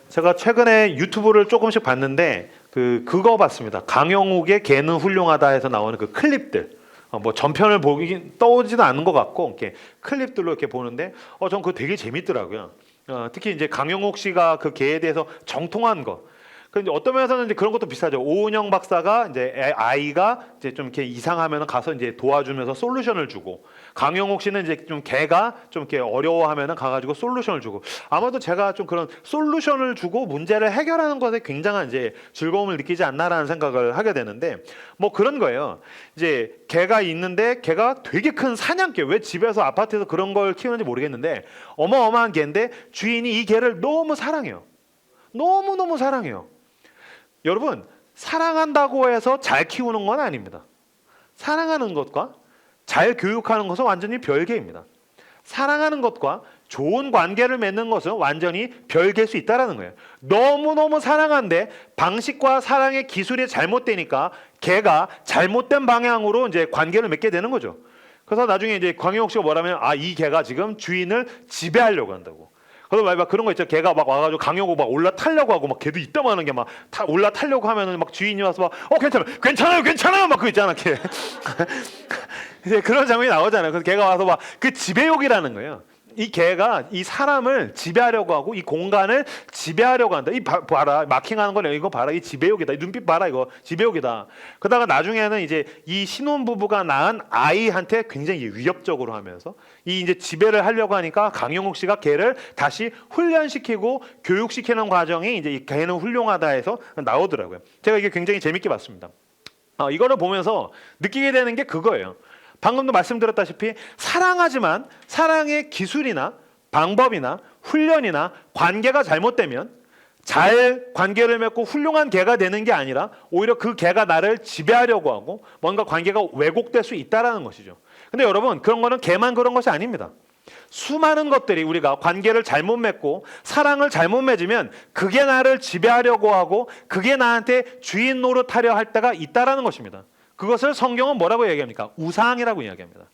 제가 최근에 유튜브를 조금씩 봤는데 그거 봤습니다. 강영욱의 개는 훌륭하다 해서 나오는 그 클립들. 뭐 전편을 보긴 떠오지도 않는 것 같고 이렇게 클립들로 이렇게 보는데 전 그거 되게 재밌더라고요. 특히 이제 강영욱 씨가 그 개에 대해서 정통한 거. 근데 어떤 면에서는 이제 그런 것도 비슷하죠. 오은영 박사가 이제 아이가 이제 좀 이렇게 이상하면 가서 이제 도와주면서 솔루션을 주고, 강영욱 씨는 이제 좀 개가 좀 이렇게 어려워하면은 가가지고 솔루션을 주고, 아마도 제가 좀 그런 솔루션을 주고 문제를 해결하는 것에 굉장한 이제 즐거움을 느끼지 않나라는 생각을 하게 되는데, 뭐 그런 거예요. 이제 개가 있는데 개가 되게 큰 사냥개, 왜 집에서 아파트에서 그런 걸 키우는지 모르겠는데 어마어마한 개인데 주인이 이 개를 너무 사랑해요. 너무너무 사랑해요. 여러분, 사랑한다고 해서 잘 키우는 건 아닙니다. 사랑하는 것과 잘 교육하는 것은 완전히 별개입니다. 사랑하는 것과 좋은 관계를 맺는 것은 완전히 별개일 수 있다는 거예요. 너무너무 사랑한데 방식과 사랑의 기술이 잘못되니까 걔가 잘못된 방향으로 이제 관계를 맺게 되는 거죠. 그래서 나중에 이제 광영욱 씨가 뭐라면 이 개가 지금 주인을 지배하려고 한다고. 그래서 막 그런 거 있죠. 걔가 막 와가지고 강요고 막 올라타려고 하고 막 걔도 이따만한 게 막 올라타려고 하면은 막 주인이 와서 막 괜찮아요 막 그거 있잖아 걔. 이제 그런 장면이 나오잖아요. 그래서 걔가 와서 막 그 지배욕이라는 거예요. 이 개가 이 사람을 지배하려고 하고 이 공간을 지배하려고 한다. 봐라 마킹하는 거네. 이거 봐라 이 지배욕이다. 이 눈빛 봐라 이거 지배욕이다. 그러다가 나중에는 이제 이 신혼 부부가 낳은 아이한테 굉장히 위협적으로 하면서 이 이제 지배를 하려고 하니까 강영욱 씨가 걔를 다시 훈련시키고 교육시키는 과정이 이제 이 개는 훌륭하다 해서 나오더라고요. 제가 이게 굉장히 재밌게 봤습니다. 이거를 보면서 느끼게 되는 게 그거예요. 방금도 말씀드렸다시피 사랑하지만 사랑의 기술이나 방법이나 훈련이나 관계가 잘못되면 잘 관계를 맺고 훌륭한 개가 되는 게 아니라 오히려 그 개가 나를 지배하려고 하고 뭔가 관계가 왜곡될 수 있다는 것이죠. 근데 여러분, 그런 거는 개만 그런 것이 아닙니다. 수많은 것들이 우리가 관계를 잘못 맺고 사랑을 잘못 맺으면 그게 나를 지배하려고 하고 그게 나한테 주인 노릇하려 할 때가 있다는 것입니다. 그것을 성경은 뭐라고 얘기합니까? 우상이라고 이야기합니다.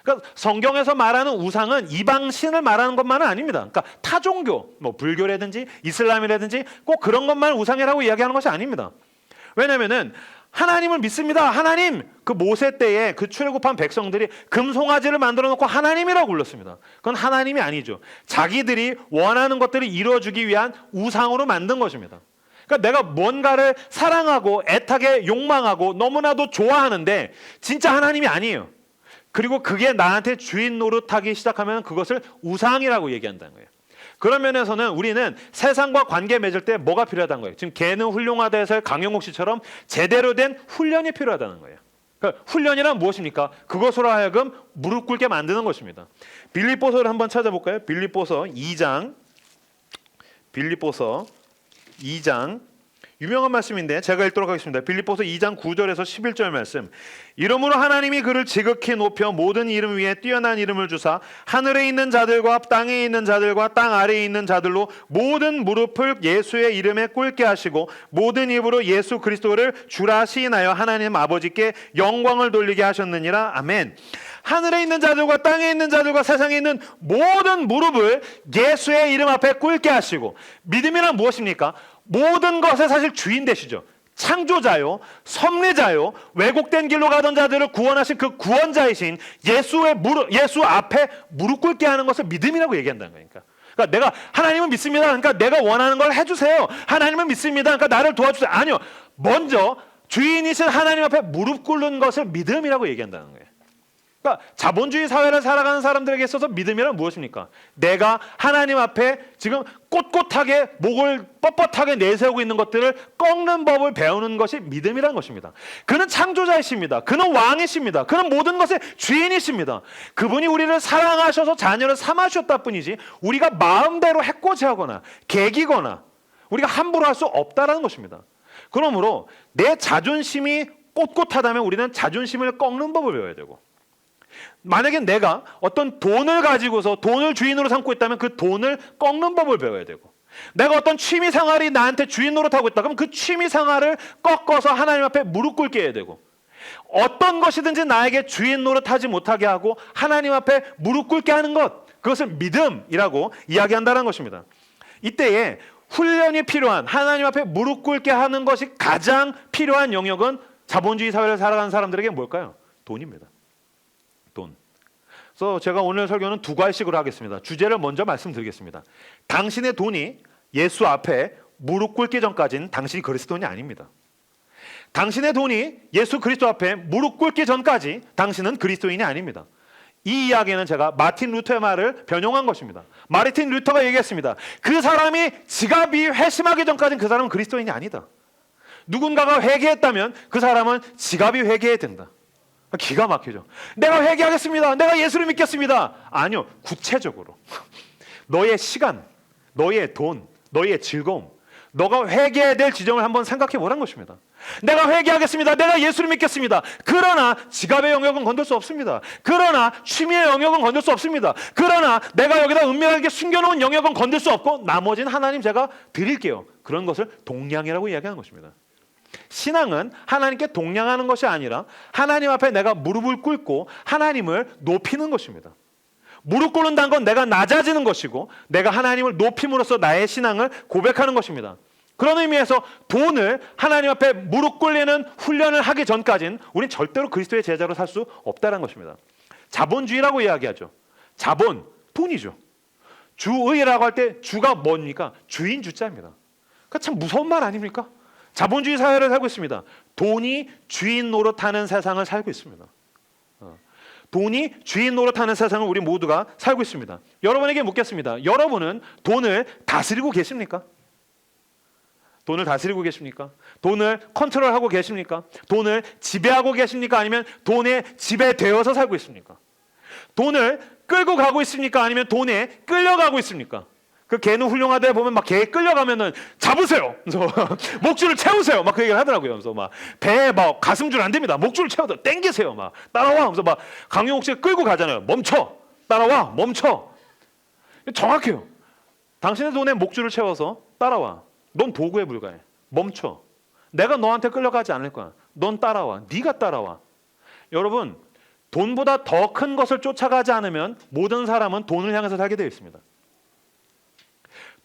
그러니까 성경에서 말하는 우상은 이방 신을 말하는 것만은 아닙니다. 그러니까 타 종교, 뭐 불교라든지 이슬람이라든지 꼭 그런 것만 우상이라고 이야기하는 것이 아닙니다. 왜냐하면은 하나님을 믿습니다. 하나님, 그 모세 때에 그 출애굽한 백성들이 금송아지를 만들어 놓고 하나님이라고 불렀습니다. 그건 하나님이 아니죠. 자기들이 원하는 것들을 이루어주기 위한 우상으로 만든 것입니다. 그러니까 내가 뭔가를 사랑하고 애타게 욕망하고 너무나도 좋아하는데 진짜 하나님이 아니에요. 그리고 그게 나한테 주인 노릇하기 시작하면 그것을 우상이라고 얘기한다는 거예요. 그런 면에서는 우리는 세상과 관계 맺을 때 뭐가 필요하다는 거예요. 지금 개는 훌륭하다 해서 강영욱 씨처럼 제대로 된 훈련이 필요하다는 거예요. 그러니까 훈련이란 무엇입니까? 그것으로 하여금 무릎 꿇게 만드는 것입니다. 빌립보서를 한번 찾아볼까요? 빌립보서 2장 유명한 말씀인데 제가 읽도록 하겠습니다. 빌립보서 2장 9절에서 11절 말씀. 이러므로 하나님이 그를 지극히 높여 모든 이름 위에 뛰어난 이름을 주사 하늘에 있는 자들과 땅에 있는 자들과 땅 아래에 있는 자들로 모든 무릎을 예수의 이름에 꿇게 하시고 모든 입으로 예수 그리스도를 주라 시인하여 하나님 아버지께 영광을 돌리게 하셨느니라. 아멘. 하늘에 있는 자들과 땅에 있는 자들과 세상에 있는 모든 무릎을 예수의 이름 앞에 꿇게 하시고, 믿음이란 무엇입니까? 모든 것의 사실 주인 되시죠. 창조자요, 섭리자요, 왜곡된 길로 가던 자들을 구원하신 그 구원자이신 예수 앞에 무릎 꿇게 하는 것을 믿음이라고 얘기한다는 거니까. 그러니까 내가 하나님을 믿습니다. 그러니까 내가 원하는 걸 해주세요. 하나님을 믿습니다. 그러니까 나를 도와주세요. 아니요. 먼저 주인이신 하나님 앞에 무릎 꿇는 것을 믿음이라고 얘기한다는 거예요. 그러니까 자본주의 사회를 살아가는 사람들에게 있어서 믿음이란 무엇입니까? 내가 하나님 앞에 지금 꼿꼿하게 목을 뻣뻣하게 내세우고 있는 것들을 꺾는 법을 배우는 것이 믿음이라는 것입니다. 그는 창조자이십니다. 그는 왕이십니다. 그는 모든 것의 주인이십니다. 그분이 우리를 사랑하셔서 자녀를 삼으셨다 뿐이지 우리가 마음대로 해코지하거나 개기거나 우리가 함부로 할 수 없다는 것입니다. 그러므로 내 자존심이 꼿꼿하다면 우리는 자존심을 꺾는 법을 배워야 되고, 만약에 내가 어떤 돈을 가지고서 돈을 주인으로 삼고 있다면 그 돈을 꺾는 법을 배워야 되고, 내가 어떤 취미 생활이 나한테 주인 노릇하고 있다 그러면 그 취미 생활을 꺾어서 하나님 앞에 무릎 꿇게 해야 되고, 어떤 것이든지 나에게 주인 노릇하지 못하게 하고 하나님 앞에 무릎 꿇게 하는 것, 그것을 믿음이라고 이야기한다는 것입니다. 이때에 훈련이 필요한, 하나님 앞에 무릎 꿇게 하는 것이 가장 필요한 영역은 자본주의 사회를 살아가는 사람들에게 뭘까요? 돈입니다. 돈. 그래서 제가 오늘 설교는 두 가지식으로 하겠습니다. 주제를 먼저 말씀드리겠습니다. 당신의 돈이 예수 앞에 무릎 꿇기 전까지는 당신이 그리스도인이 아닙니다. 당신의 돈이 예수 그리스도 앞에 무릎 꿇기 전까지 당신은 그리스도인이 아닙니다. 이 이야기는 제가 마틴 루터의 말을 변용한 것입니다. 마르틴 루터가 얘기했습니다. 그 사람이 지갑이 회심하기 전까지는 그 사람은 그리스도인이 아니다. 누군가가 회개했다면 그 사람은 지갑이 회개해야 된다. 기가 막히죠. 내가 회개하겠습니다. 내가 예수를 믿겠습니다. 아니요. 구체적으로 너의 시간, 너의 돈, 너의 즐거움, 너가 회개해야 될 지점을 한번 생각해 보라는 것입니다. 내가 회개하겠습니다. 내가 예수를 믿겠습니다. 그러나 지갑의 영역은 건들 수 없습니다. 그러나 취미의 영역은 건들 수 없습니다. 그러나 내가 여기다 은밀하게 숨겨놓은 영역은 건들 수 없고 나머지는 하나님 제가 드릴게요. 그런 것을 동량이라고 이야기하는 것입니다. 신앙은 하나님께 동량하는 것이 아니라 하나님 앞에 내가 무릎을 꿇고 하나님을 높이는 것입니다. 무릎 꿇는다는 건 내가 낮아지는 것이고 내가 하나님을 높임으로써 나의 신앙을 고백하는 것입니다. 그런 의미에서 돈을 하나님 앞에 무릎 꿇리는 훈련을 하기 전까지는 우린 절대로 그리스도의 제자로 살 수 없다는 것입니다. 자본주의라고 이야기하죠. 자본, 돈이죠. 주의라고 할 때 주가 뭡니까? 주인 주자입니다. 그러니까 참 무서운 말 아닙니까? 자본주의 사회를 살고 있습니다. 돈이 주인 노릇하는 세상을 살고 있습니다. 돈이 주인 노릇하는 세상을 우리 모두가 살고 있습니다. 여러분에게 묻겠습니다. 여러분은 돈을 다스리고 계십니까? 돈을 다스리고 계십니까? 돈을 컨트롤하고 계십니까? 돈을 지배하고 계십니까? 아니면 돈에 지배되어서 살고 있습니까? 돈을 끌고 가고 있습니까? 아니면 돈에 끌려가고 있습니까? 그 개는 훌륭하다 보면 막 개에 끌려가면은 잡으세요. 그래서 목줄을 채우세요. 막 그 얘기를 하더라고요. 그래서 막 배에 막 가슴줄 안 됩니다. 목줄을 채워서 땡기세요. 막 따라와. 그래서 막 강용옥 씨가 끌고 가잖아요. 멈춰. 따라와. 멈춰. 정확해요. 당신의 돈에 목줄을 채워서 따라와. 넌 도구에 불과해. 멈춰. 내가 너한테 끌려가지 않을 거야. 넌 따라와. 네가 따라와. 여러분, 돈보다 더 큰 것을 쫓아가지 않으면 모든 사람은 돈을 향해서 살게 되어 있습니다.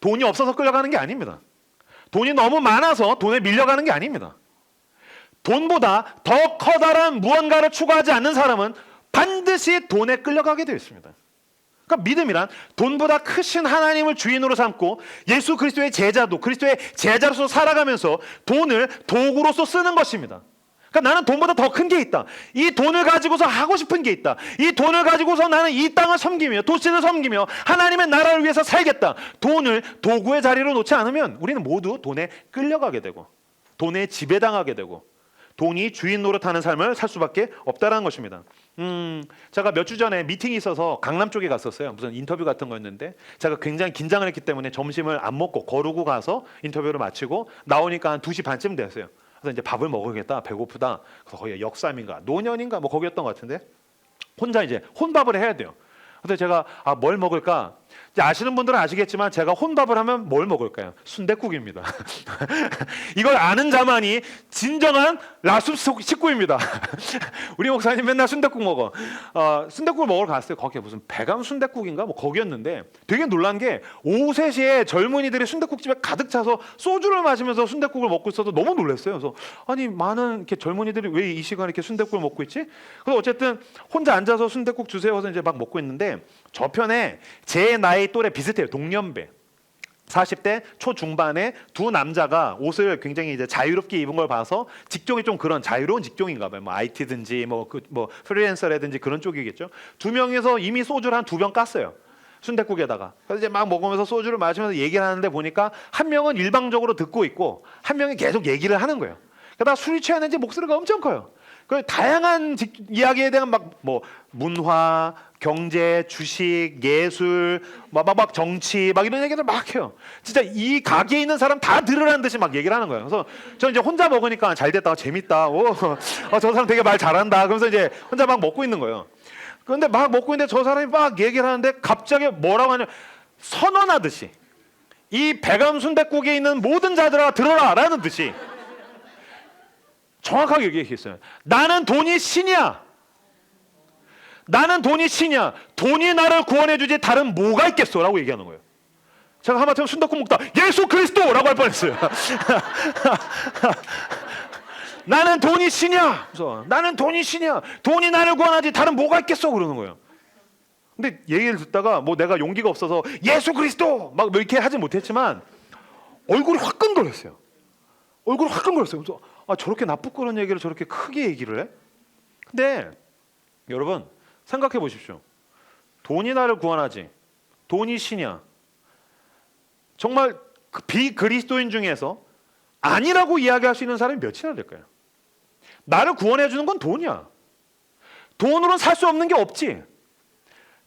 돈이 없어서 끌려가는 게 아닙니다. 돈이 너무 많아서 돈에 밀려가는 게 아닙니다. 돈보다 더 커다란 무언가를 추구하지 않는 사람은 반드시 돈에 끌려가게 되어 있습니다. 그러니까 믿음이란 돈보다 크신 하나님을 주인으로 삼고 예수 그리스도의 제자도 그리스도의 제자로서 살아가면서 돈을 도구로서 쓰는 것입니다. 그러니까 나는 돈보다 더 큰 게 있다. 이 돈을 가지고서 하고 싶은 게 있다. 이 돈을 가지고서 나는 이 땅을 섬기며 도시를 섬기며 하나님의 나라를 위해서 살겠다. 돈을 도구의 자리로 놓지 않으면 우리는 모두 돈에 끌려가게 되고 돈에 지배당하게 되고 돈이 주인 노릇하는 삶을 살 수밖에 없다는 것입니다. 제가 몇 주 전에 미팅이 있어서 강남 쪽에 갔었어요. 무슨 인터뷰 같은 거였는데 제가 굉장히 긴장을 했기 때문에 점심을 안 먹고 거르고 가서 인터뷰를 마치고 나오니까 한 2시 반쯤 됐어요. 그래서 이제 밥을 먹어야겠다, 배고프다. 그래서 거기 역삼인가 노년인가 뭐 거기였던 것 같은데 혼자 이제 혼밥을 해야 돼요. 그래서 제가 뭘 먹을까? 이제 아시는 분들은 아시겠지만 제가 혼밥을 하면 뭘 먹을까요? 순댓국입니다. 이걸 아는 자만이 진정한 라숲 식구입니다. 우리 목사님 맨날 순댓국 먹어. 순댓국을 먹으러 갔어요. 거기 무슨 배감 순댓국인가 뭐 거기였는데 되게 놀란 게 오후 3시에 젊은이들이 순댓국집에 가득 차서 소주를 마시면서 순댓국을 먹고 있어서 너무 놀랐어요. 그래서 아니 많은 이렇게 젊은이들이 왜 이 시간에 이렇게 순댓국을 먹고 있지? 그래서 어쨌든 혼자 앉아서 순댓국 주세요 해서 이제 막 먹고 있는데 저편에 제 나이 또래 비슷해요. 동년배. 40대 초중반에 두 남자가 옷을 굉장히 이제 자유롭게 입은 걸 봐서 직종이 좀 그런 자유로운 직종인가 봐요. 뭐 IT든지 뭐 프리랜서라든지 그런 쪽이겠죠. 두 명이서 이미 소주를 한 2병 깠어요. 순댓국에다가. 그래서 이제 막 먹으면서 소주를 마시면서 얘기를 하는데 보니까 한 명은 일방적으로 듣고 있고 한 명이 계속 얘기를 하는 거예요. 그러다 술이 취했는지 목소리가 엄청 커요. 그 다양한 이야기에 대한 막 뭐 문화, 경제, 주식, 예술, 막 정치, 막 이런 얘기를 막 해요. 진짜 이 가게에 있는 사람 다 들으라는 듯이 막 얘기를 하는 거예요. 그래서 저는 이제 혼자 먹으니까 잘 됐다, 재밌다, 저 사람 되게 말 잘한다. 그러면서 이제 혼자 막 먹고 있는 거예요. 그런데 막 먹고 있는데 저 사람이 막 얘기를 하는데 갑자기 뭐라고 하냐, 선언하듯이 이 배감 순댓국에 있는 모든 자들아 들어라라는 듯이 정확하게 얘기했어요. 나는 돈이 신이야. 나는 돈이 신이야. 돈이 나를 구원해 주지 다른 뭐가 있겠어? 라고 얘기하는 거예요. 제가 하마터면 순댓국 먹다 예수 그리스도라고 할 뻔했어요. 나는 돈이 신이야. 그래서 나는 돈이 신이야. 돈이 나를 구원하지 다른 뭐가 있겠어 그러는 거예요. 근데 얘기를 듣다가 뭐 내가 용기가 없어서 예수 그리스도 막 이렇게 하지 못했지만 얼굴이 화끈거렸어요. 얼굴이 화끈거렸어요. 그래서 저렇게 나쁘고 얘기를 저렇게 크게 얘기를 해? 근데 여러분 생각해 보십시오. 돈이 나를 구원하지 돈이 신이야. 정말 비그리스도인 중에서 아니라고 이야기할 수 있는 사람이 몇이나 될까요? 나를 구원해 주는 건 돈이야. 돈으로는 살 수 없는 게 없지.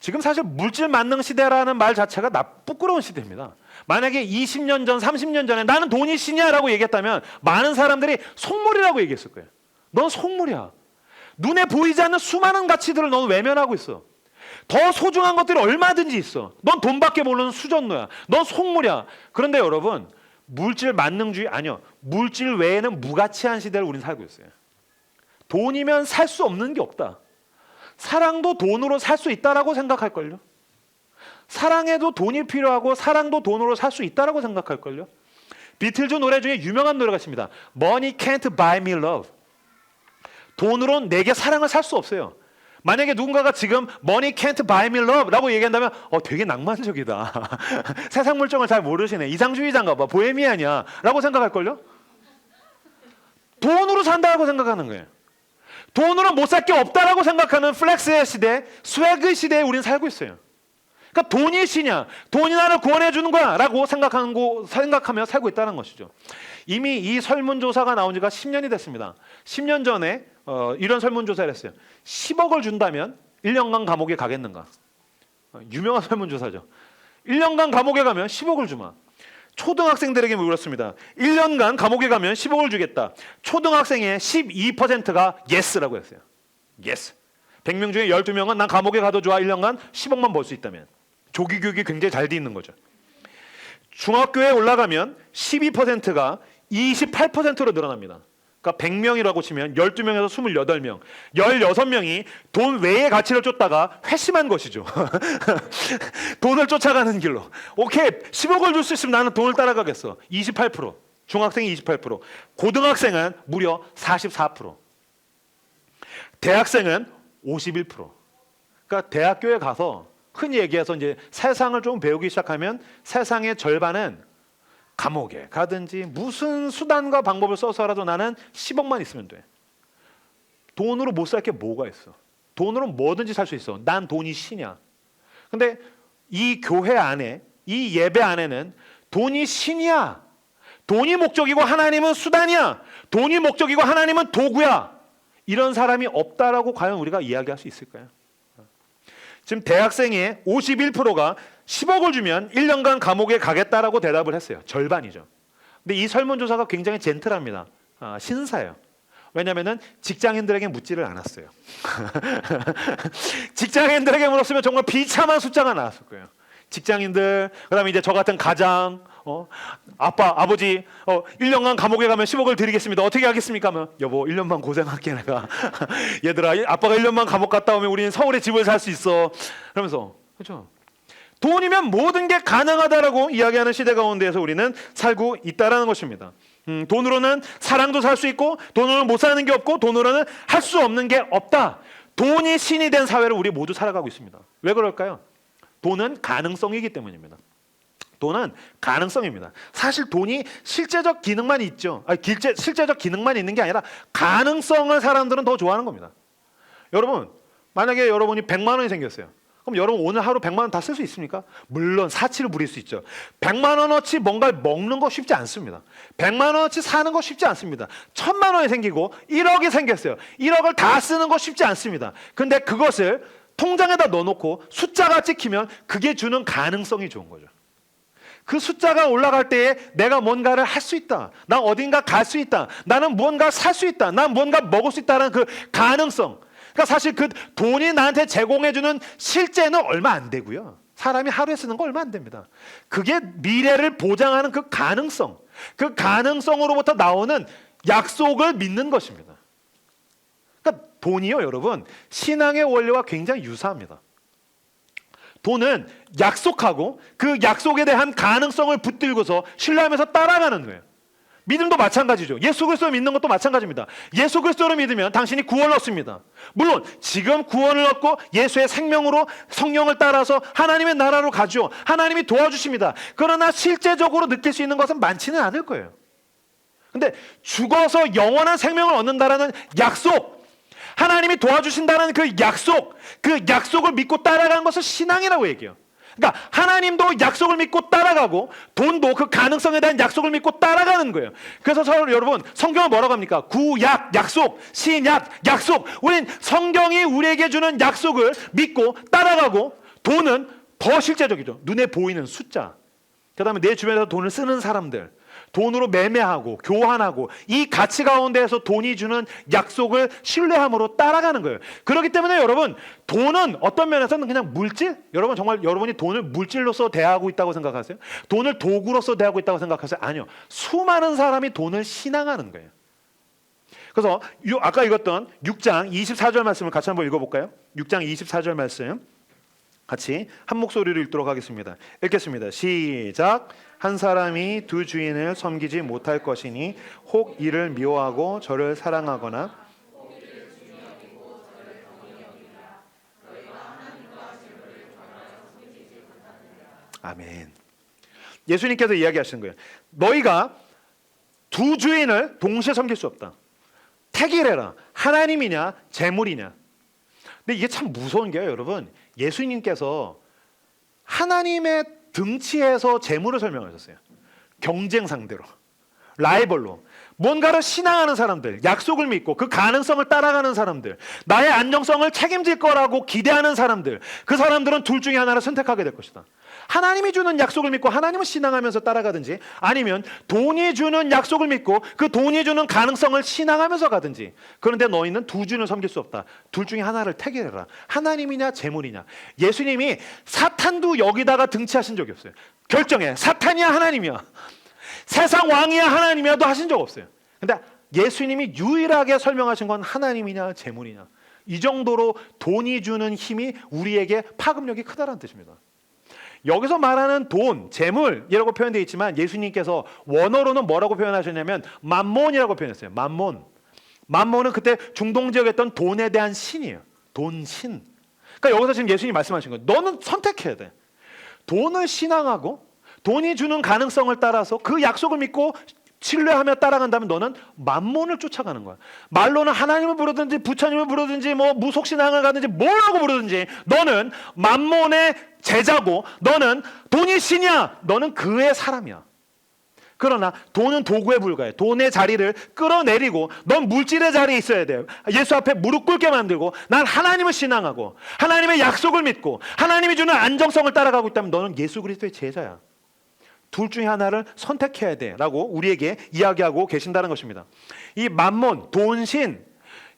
지금 사실 물질 만능 시대라는 말 자체가 부끄러운 시대입니다. 만약에 20년 전, 30년 전에 나는 돈이 신이야라고 얘기했다면 많은 사람들이 속물이라고 얘기했을 거예요. 넌 속물이야. 눈에 보이지 않는 수많은 가치들을 넌 외면하고 있어. 더 소중한 것들이 얼마든지 있어. 넌 돈밖에 모르는 수전노야. 넌 속물이야. 그런데 여러분 물질 만능주의 아니요. 물질 외에는 무가치한 시대를 우리는 살고 있어요. 돈이면 살 수 없는 게 없다. 사랑도 돈으로 살 수 있다라고 생각할걸요. 사랑에도 돈이 필요하고 사랑도 돈으로 살 수 있다라고 생각할걸요. 비틀즈 노래 중에 유명한 노래가 있습니다. Money can't buy me love. 돈으로는 내게 사랑을 살 수 없어요. 만약에 누군가가 지금 Money can't buy me love 라고 얘기한다면 되게 낭만적이다. 세상 물정을 잘 모르시네. 이상주의자인가 봐. 보헤미안이야 라고 생각할걸요. 돈으로 산다고 생각하는 거예요. 돈으로 못 살 게 없다라고 생각하는 플렉스의 시대, 스웨그 시대에 우리는 살고 있어요. 그러니까 돈이 신이야. 돈이 나를 구원해 주는 거야 라고 생각하며 살고 있다는 것이죠. 이미 이 설문조사가 나온 지가 10년이 됐습니다. 10년 전에 이런 설문조사를 했어요. 10억을 준다면 1년간 감옥에 가겠는가? 유명한 설문조사죠. 1년간 감옥에 가면 10억을 주마. 초등학생들에게 물었습니다. 1년간 감옥에 가면 10억을 주겠다. 초등학생의 12%가 예스라고 했어요. 예스. 100명 중에 12명은 난 감옥에 가도 좋아. 1년간 10억만 벌 수 있다면. 조기 교육이 굉장히 잘 돼 있는 거죠. 중학교에 올라가면 12%가 28%로 늘어납니다. 그러니까 100명이라고 치면 12명에서 28명, 16명이 돈 외의 가치를 쫓다가 회심한 것이죠. 돈을 쫓아가는 길로. 오케이, 10억을 줄 수 있으면 나는 돈을 따라가겠어. 28%, 중학생이 28%, 고등학생은 무려 44%, 대학생은 51%. 그러니까 대학교에 가서 흔히 얘기해서 이제 세상을 좀 배우기 시작하면 세상의 절반은 감옥에 가든지 무슨 수단과 방법을 써서라도 나는 10억만 있으면 돼. 돈으로 못 살 게 뭐가 있어? 돈으로 뭐든지 살 수 있어. 난 돈이 신이야. 근데 이 교회 안에, 이 예배 안에는 돈이 신이야. 돈이 목적이고 하나님은 수단이야. 돈이 목적이고 하나님은 도구야. 이런 사람이 없다라고 과연 우리가 이야기할 수 있을까요? 지금 대학생의 51%가 10억을 주면 1년간 감옥에 가겠다라고 대답을 했어요. 절반이죠. 근데 이 설문조사가 굉장히 젠틀합니다. 신사예요. 왜냐하면 직장인들에게 묻지를 않았어요. 직장인들에게 물었으면 정말 비참한 숫자가 나왔을 거예요. 직장인들, 그다음에 이제 저 같은 가장, 아빠, 아버지, 1년간 감옥에 가면 10억을 드리겠습니다. 어떻게 하겠습니까? 하면 여보, 1년만 고생할게 내가. 얘들아, 아빠가 1년만 감옥 갔다 오면 우리는 서울에 집을 살 수 있어. 그러면서 그렇죠. 돈이면 모든 게 가능하다라고 이야기하는 시대 가운데에서 우리는 살고 있다라는 것입니다. 돈으로는 사랑도 살 수 있고 돈으로는 못 사는 게 없고 돈으로는 할 수 없는 게 없다. 돈이 신이 된 사회를 우리 모두 살아가고 있습니다. 왜 그럴까요? 돈은 가능성이기 때문입니다. 돈은 가능성입니다. 사실 돈이 실제적 기능만 있죠. 실제적 기능만 있는 게 아니라 가능성을 사람들은 더 좋아하는 겁니다. 여러분, 만약에 여러분이 100만 원이 생겼어요. 그럼 여러분 오늘 하루 100만 원 다 쓸 수 있습니까? 물론 사치를 부릴 수 있죠. 100만 원어치 뭔가를 먹는 거 쉽지 않습니다. 100만 원어치 사는 거 쉽지 않습니다. 1000만 원이 생기고 1억이 생겼어요. 1억을 다 쓰는 거 쉽지 않습니다. 근데 그것을 통장에다 넣어놓고 숫자가 찍히면 그게 주는 가능성이 좋은 거죠. 그 숫자가 올라갈 때에 내가 뭔가를 할 수 있다. 난 어딘가 갈 수 있다. 나는 무언가 살 수 있다. 난 무언가 먹을 수 있다는 그 가능성. 그러니까 사실 그 돈이 나한테 제공해주는 실제는 얼마 안 되고요. 사람이 하루에 쓰는 거 얼마 안 됩니다. 그게 미래를 보장하는 그 가능성. 그 가능성으로부터 나오는 약속을 믿는 것입니다. 그러니까 돈이요, 여러분, 신앙의 원리와 굉장히 유사합니다. 돈은 약속하고 그 약속에 대한 가능성을 붙들고서 신뢰하면서 따라가는 거예요. 믿음도 마찬가지죠. 예수 그리스도를 믿는 것도 마찬가지입니다. 예수 그리스도를 믿으면 당신이 구원을 얻습니다. 물론 지금 구원을 얻고 예수의 생명으로 성령을 따라서 하나님의 나라로 가죠. 하나님이 도와주십니다. 그러나 실제적으로 느낄 수 있는 것은 많지는 않을 거예요. 근데 죽어서 영원한 생명을 얻는다라는 약속, 하나님이 도와주신다는 그 약속을 믿고 따라가는 것을 신앙이라고 얘기해요. 그러니까 하나님도 약속을 믿고 따라가고 돈도 그 가능성에 대한 약속을 믿고 따라가는 거예요. 그래서 여러분 성경은 뭐라고 합니까? 구약, 약속, 신약, 약속. 우린 성경이 우리에게 주는 약속을 믿고 따라가고 돈은 더 실제적이죠. 눈에 보이는 숫자. 그 다음에 내 주변에서 돈을 쓰는 사람들, 돈으로 매매하고 교환하고 이 가치 가운데에서 돈이 주는 약속을 신뢰함으로 따라가는 거예요. 그렇기 때문에 여러분 돈은 어떤 면에서는 그냥 물질? 여러분 정말 여러분이 돈을 물질로서 대하고 있다고 생각하세요? 돈을 도구로서 대하고 있다고 생각하세요? 아니요. 수많은 사람이 돈을 신앙하는 거예요. 그래서 아까 읽었던 6장 24절 말씀을 같이 한번 읽어볼까요? 6장 24절 말씀 같이 한 목소리로 읽도록 하겠습니다. 읽겠습니다. 시작. 한 사람이 두 주인을 섬기지 못할 것이니 혹 이를 미워하고 저를 사랑하거나 아멘. 예수님께서 이야기하시는 거예요. 너희가 두 주인을 동시에 섬길 수 없다. 택이래라. 하나님이냐 재물이냐. 근데 이게 참 무서운 게요, 여러분. 예수님께서 하나님의 등치에서 재물을 설명하셨어요. 경쟁 상대로, 라이벌로. 뭔가를 신앙하는 사람들, 약속을 믿고 그 가능성을 따라가는 사람들, 나의 안정성을 책임질 거라고 기대하는 사람들, 그 사람들은 둘 중에 하나를 선택하게 될 것이다. 하나님이 주는 약속을 믿고 하나님을 신앙하면서 따라가든지, 아니면 돈이 주는 약속을 믿고 그 돈이 주는 가능성을 신앙하면서 가든지. 그런데 너희는 두 주인을 섬길 수 없다. 둘 중에 하나를 택해라. 하나님이냐 재물이냐. 예수님이 사탄도 여기다가 등치하신 적이 없어요. 결정해. 사탄이야 하나님이야, 세상 왕이야 하나님이야도 하신 적 없어요. 근데 예수님이 유일하게 설명하신 건 하나님이냐 재물이냐. 이 정도로 돈이 주는 힘이 우리에게 파급력이 크다는 뜻입니다. 여기서 말하는 돈, 재물이라고 표현되어 있지만 예수님께서 원어로는 뭐라고 표현하셨냐면 맘몬이라고 표현했어요. 맘몬. 맘몬은 그때 중동 지역에 있던 돈에 대한 신이에요. 돈신. 그러니까 여기서 지금 예수님이 말씀하신 거예요. 너는 선택해야 돼. 돈을 신앙하고 돈이 주는 가능성을 따라서 그 약속을 믿고 신뢰하며 따라간다면 너는 맘몬을 쫓아가는 거야. 말로는 하나님을 부르든지 부처님을 부르든지 뭐 무속신앙을 가든지 뭐라고 부르든지 너는 맘몬의 제자고, 너는 돈이 신이야. 너는 그의 사람이야. 그러나 돈은 도구에 불과해. 돈의 자리를 끌어내리고 넌 물질의 자리에 있어야 돼요. 예수 앞에 무릎 꿇게 만들고 난 하나님을 신앙하고 하나님의 약속을 믿고 하나님이 주는 안정성을 따라가고 있다면 너는 예수 그리스도의 제자야. 둘 중에 하나를 선택해야 돼라고 우리에게 이야기하고 계신다는 것입니다. 이 맘몬, 돈신,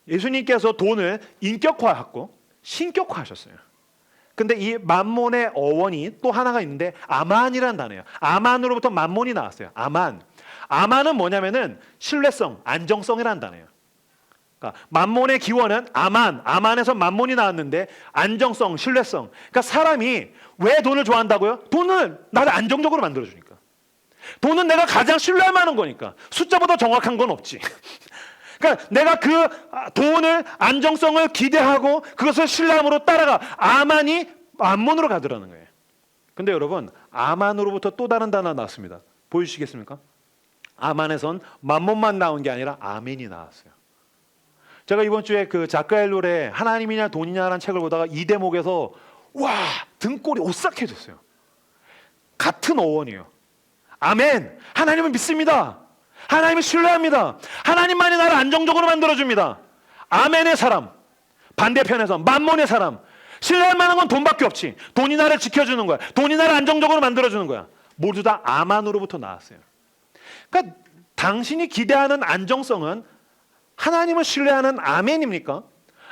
예수님께서 돈을 인격화하고 신격화하셨어요. 근데 이 맘몬의 어원이 또 하나가 있는데 아만이라는 단어예요. 아만으로부터 맘몬이 나왔어요. 아만. 아만은 뭐냐면은 신뢰성, 안정성이라는 단어예요. 그러니까 맘몬의 기원은 아만, 아만에서 맘몬이 나왔는데 안정성, 신뢰성. 그러니까 사람이 왜 돈을 좋아한다고요? 돈은 나를 안정적으로 만들어주니까. 돈은 내가 가장 신뢰할 만한 거니까. 숫자보다 정확한 건 없지. 그러니까 내가 그 돈을, 안정성을 기대하고 그것을 신뢰함으로 따라가. 아만이 맘몬으로 가더라는 거예요. 근데 여러분, 아만으로부터 또 다른 단어가 나왔습니다. 보여주시겠습니까? 아만에선 맘몬만 나온 게 아니라 아멘이 나왔어요. 제가 이번 주에 그 자카엘룰의 하나님이냐 돈이냐라는 책을 보다가 이 대목에서 와, 등골이 오싹해졌어요. 같은 어원이에요. 아멘. 하나님을 믿습니다. 하나님을 신뢰합니다. 하나님만이 나를 안정적으로 만들어줍니다. 아멘의 사람. 반대편에서 맘몬의 사람. 신뢰할 만한 건 돈밖에 없지. 돈이 나를 지켜주는 거야. 돈이 나를 안정적으로 만들어주는 거야. 모두 다 아만으로부터 나왔어요. 그러니까 당신이 기대하는 안정성은 하나님을 신뢰하는 아멘입니까?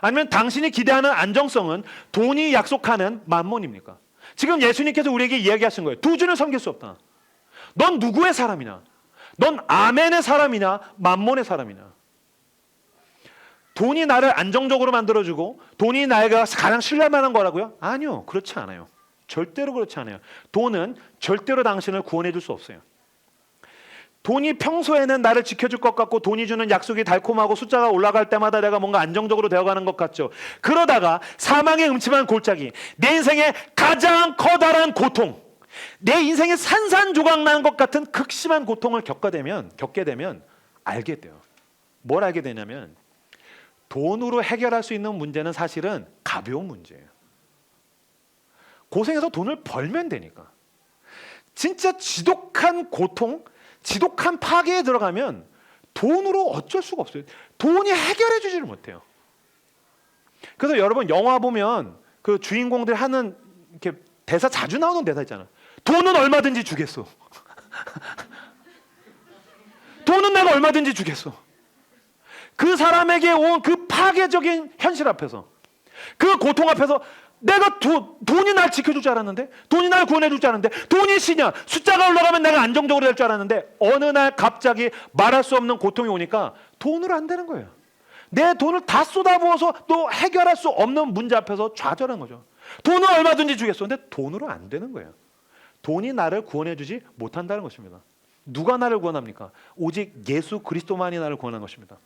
아니면 당신이 기대하는 안정성은 돈이 약속하는 맘몬입니까? 지금 예수님께서 우리에게 이야기하신 거예요. 두 주를 섬길 수 없다. 넌 누구의 사람이냐? 넌 아멘의 사람이냐? 맘몬의 사람이냐? 돈이 나를 안정적으로 만들어주고 돈이 나에게 가장 신뢰할 만한 거라고요? 아니요. 그렇지 않아요. 절대로 그렇지 않아요. 돈은 절대로 당신을 구원해 줄 수 없어요. 돈이 평소에는 나를 지켜줄 것 같고 돈이 주는 약속이 달콤하고 숫자가 올라갈 때마다 내가 뭔가 안정적으로 되어가는 것 같죠. 그러다가 사망의 음침한 골짜기, 내 인생의 가장 커다란 고통, 내 인생의 산산조각 나는 것 같은 극심한 고통을 겪게 되면 알게 돼요. 뭘 알게 되냐면 돈으로 해결할 수 있는 문제는 사실은 가벼운 문제예요. 고생해서 돈을 벌면 되니까. 진짜 지독한 고통, 지독한 파괴에 들어가면 돈으로 어쩔 수가 없어요. 돈이 해결해 주지를 못해요. 그래서 여러분 영화 보면 그 주인공들 하는 이렇게 대사 자주 나오는 대사 있잖아. 돈은 얼마든지 주겠어. 돈은 내가 얼마든지 주겠어. 그 사람에게 온 그 파괴적인 현실 앞에서, 그 고통 앞에서 내가 돈이 날 지켜줄 줄 알았는데, 돈이 날 구원해 줄 줄 알았는데, 돈이 신이야. 숫자가 올라가면 내가 안정적으로 될 줄 알았는데 어느 날 갑자기 말할 수 없는 고통이 오니까 돈으로 안 되는 거예요. 내 돈을 다 쏟아부어서 또 해결할 수 없는 문제 앞에서 좌절한 거죠. 돈은 얼마든지 주겠어. 근데 돈으로 안 되는 거예요. 돈이 나를 구원해 주지 못한다는 것입니다. 누가 나를 구원합니까? 오직 예수 그리스도만이 나를 구원한 것입니다.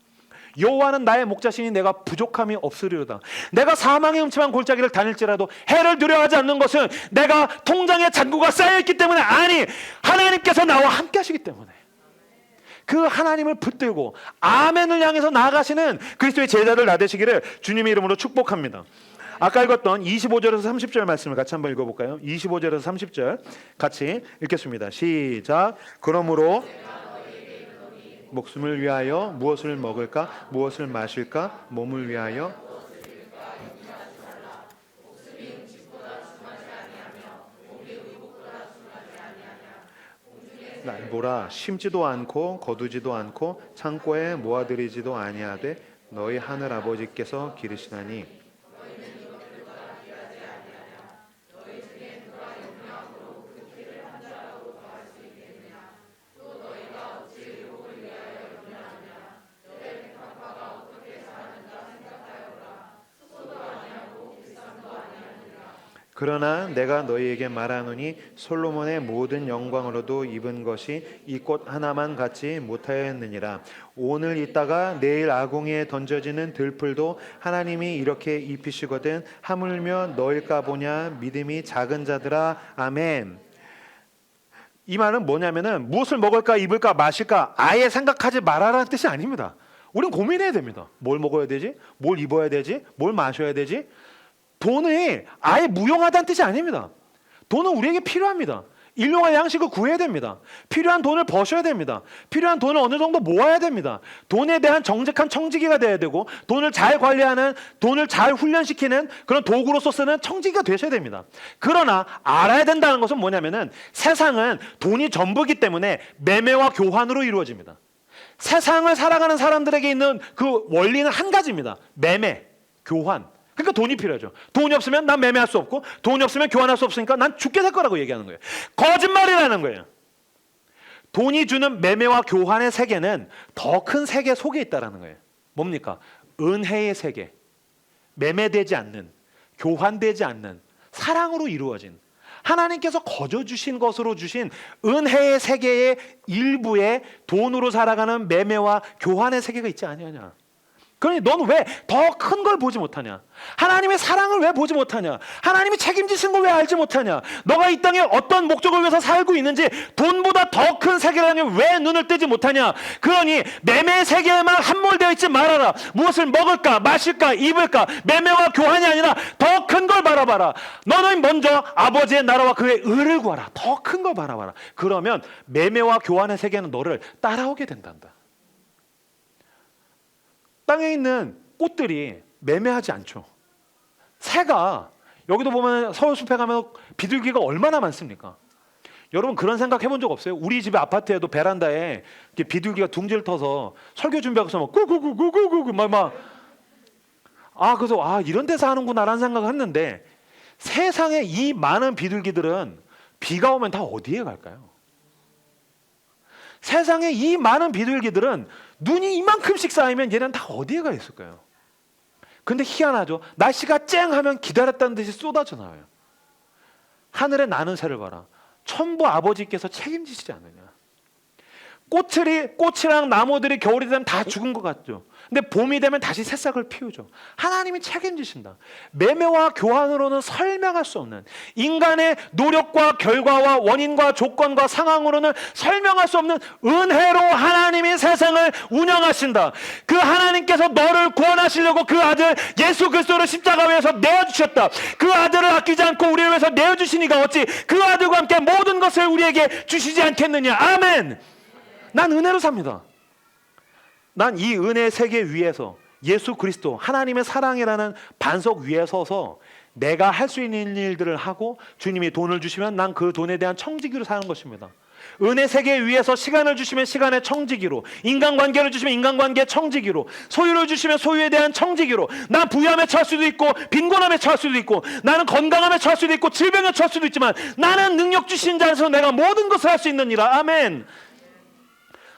여호와는 나의 목자시니 내가 부족함이 없으리로다. 내가 사망의 음침한 골짜기를 다닐지라도 해를 두려워하지 않는 것은 내가 통장에 잔고가 쌓여있기 때문에 아니, 하나님께서 나와 함께 하시기 때문에. 그 하나님을 붙들고 아멘을 향해서 나아가시는 그리스도의 제자들 나되시기를 주님의 이름으로 축복합니다. 아까 읽었던 25절에서 30절 말씀을 같이 한번 읽어볼까요? 25절에서 30절 같이 읽겠습니다. 시작. 그러므로 목숨을 위하여 무엇을 먹을까? 무엇을 마실까? 몸을 위하여 날보라 심지도 않고 거두지도 않고 창고에 모아들이지도 아니하되 너희 하늘 아버지께서 기르시나니 그러나 내가 너희에게 말하노니 솔로몬의 모든 영광으로도 입은 것이 이 꽃 하나만 갖지 못하였느니라. 오늘 있다가 내일 아궁이에 던져지는 들풀도 하나님이 이렇게 입히시거든 하물며 너일까 보냐. 믿음이 작은 자들아. 아멘. 이 말은 뭐냐면은 무엇을 먹을까 입을까 마실까 아예 생각하지 말아라는 뜻이 아닙니다. 우리는 고민해야 됩니다. 뭘 먹어야 되지? 뭘 입어야 되지? 뭘 마셔야 되지? 돈이 아예 무용하다는 뜻이 아닙니다. 돈은 우리에게 필요합니다. 일용할 양식을 구해야 됩니다. 필요한 돈을 버셔야 됩니다. 필요한 돈을 어느 정도 모아야 됩니다. 돈에 대한 정직한 청지기가 돼야 되고 돈을 잘 관리하는, 돈을 잘 훈련시키는 그런 도구로서 쓰는 청지기가 되셔야 됩니다. 그러나 알아야 된다는 것은 뭐냐면은 세상은 돈이 전부이기 때문에 매매와 교환으로 이루어집니다. 세상을 살아가는 사람들에게 있는 그 원리는 한 가지입니다. 매매, 교환. 그러니까 돈이 필요하죠. 돈이 없으면 난 매매할 수 없고 돈이 없으면 교환할 수 없으니까 난 죽게 될 거라고 얘기하는 거예요. 거짓말이라는 거예요. 돈이 주는 매매와 교환의 세계는 더 큰 세계 속에 있다는 거예요. 뭡니까? 은혜의 세계. 매매되지 않는, 교환되지 않는 사랑으로 이루어진 하나님께서 거저 주신 것으로 주신 은혜의 세계의 일부에 돈으로 살아가는 매매와 교환의 세계가 있지 아니하냐. 그러니 넌 왜 더 큰 걸 보지 못하냐? 하나님의 사랑을 왜 보지 못하냐? 하나님이 책임지신 걸 왜 알지 못하냐? 너가 이 땅에 어떤 목적을 위해서 살고 있는지 돈보다 더 큰 세계를 향해 왜 눈을 뜨지 못하냐? 그러니 매매 세계에만 함몰되어 있지 말아라. 무엇을 먹을까, 마실까, 입을까? 매매와 교환이 아니라 더 큰 걸 바라봐라. 너는 먼저 아버지의 나라와 그의 의를 구하라. 더 큰 걸 바라봐라. 그러면 매매와 교환의 세계는 너를 따라오게 된단다. 땅에 있는 꽃들이 매매하지 않죠. 새가 여기도 보면 서울숲에 가면 비둘기가 얼마나 많습니까? 여러분 그런 생각 해본 적 없어요? 우리 집에 아파트에도 베란다에 비둘기가 둥지를 터서 설교 준비하고서 막 꾸꾸꾸꾸꾸꾸 막 그래서 이런 데서 하는구나라는 생각을 했는데 세상에 이 많은 비둘기들은 비가 오면 다 어디에 갈까요? 세상에 이 많은 비둘기들은 눈이 이만큼씩 쌓이면 얘는 다 어디에 가 있을까요? 근데 희한하죠. 날씨가 쨍하면 기다렸다는 듯이 쏟아져 나와요. 하늘에 나는 새를 봐라. 천부 아버지께서 책임지시지 않느냐. 꽃이랑 나무들이 겨울이 되면 다 죽은 것 같죠. 근데 봄이 되면 다시 새싹을 피우죠. 하나님이 책임지신다. 매매와 교환으로는 설명할 수 없는, 인간의 노력과 결과와 원인과 조건과 상황으로는 설명할 수 없는 은혜로 하나님이 세상을 운영하신다. 그 하나님께서 너를 구원하시려고 그 아들 예수 그리스도를 십자가 위에서 내어주셨다. 그 아들을 아끼지 않고 우리를 위해서 내어주시니까 어찌 그 아들과 함께 모든 것을 우리에게 주시지 않겠느냐. 아멘. 난 은혜로 삽니다. 난 이 은혜의 세계 위에서 예수 그리스도 하나님의 사랑이라는 반석 위에 서서 내가 할 수 있는 일들을 하고 주님이 돈을 주시면 난 그 돈에 대한 청지기로 사는 것입니다. 은혜 세계 위에서 시간을 주시면 시간의 청지기로, 인간관계를 주시면 인간관계의 청지기로, 소유를 주시면 소유에 대한 청지기로, 난 부유함에 처할 수도 있고 빈곤함에 처할 수도 있고, 나는 건강함에 처할 수도 있고 질병에 처할 수도 있지만 나는 능력 주신 자에서 내가 모든 것을 할 수 있느니라. 아멘.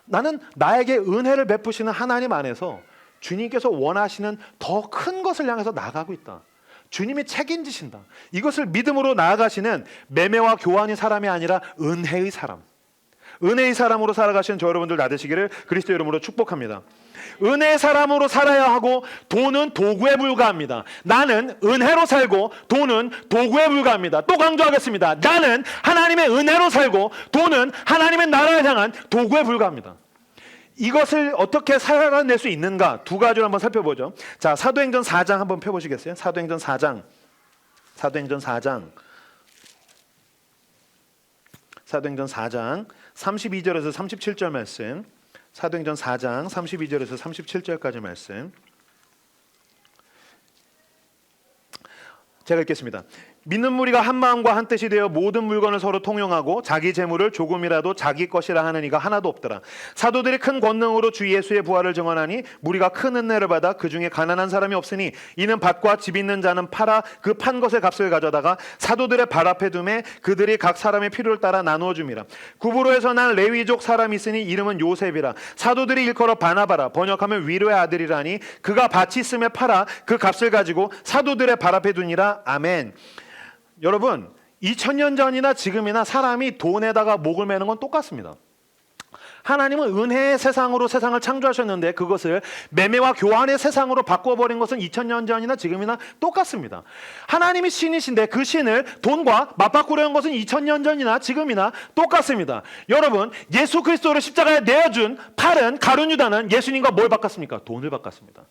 나는 나에게 은혜를 베푸시는 하나님 안에서 주님께서 원하시는 더 큰 것을 향해서 나아가고 있다. 주님이 책임지신다. 이것을 믿음으로 나아가시는 매매와 교환의 사람이 아니라 은혜의 사람, 은혜의 사람으로 살아가시는 저 여러분들 나되시기를 그리스도 이름으로 축복합니다. 은혜의 사람으로 살아야 하고 돈은 도구에 불과합니다. 나는 은혜로 살고 돈은 도구에 불과합니다. 또 강조하겠습니다. 나는 하나님의 은혜로 살고 돈은 하나님의 나라를 향한 도구에 불과합니다. 이것을 어떻게 살아낼 수 있는가 두 가지를 한번 살펴보죠. 자, 사도행전 4장 한번 펴보시겠어요? 사도행전 4장 32절에서 37절 말씀. 사도행전 4장 32절에서 37절까지 말씀 제가 읽겠습니다. 믿는 무리가 한 마음과 한 뜻이 되어 모든 물건을 서로 통용하고 자기 재물을 조금이라도 자기 것이라 하는 이가 하나도 없더라. 사도들이 큰 권능으로 주 예수의 부활을 증언하니 무리가 큰 은혜를 받아 그 중에 가난한 사람이 없으니 이는 밭과 집 있는 자는 팔아 그 판 것의 값을 가져다가 사도들의 발 앞에 두매 그들이 각 사람의 필요를 따라 나누어 줌이라. 구브로에서 난 레위족 사람이 있으니 이름은 요셉이라. 사도들이 일컬어 바나바라 번역하면 위로의 아들이라니 그가 밭이 있음에 팔아 그 값을 가지고 사도들의 발 앞에 두니라. 아멘. 여러분 2000년 전이나 지금이나 사람이 돈에다가 목을 매는 건 똑같습니다. 하나님은 은혜의 세상으로 세상을 창조하셨는데 그것을 매매와 교환의 세상으로 바꿔버린 것은 2000년 전이나 지금이나 똑같습니다. 하나님이 신이신데 그 신을 돈과 맞바꾸려는 것은 2000년 전이나 지금이나 똑같습니다. 여러분 예수 그리스도를 십자가에 내어준 팔은 가룟 유다는 예수님과 뭘 바꿨습니까? 돈을 바꿨습니다.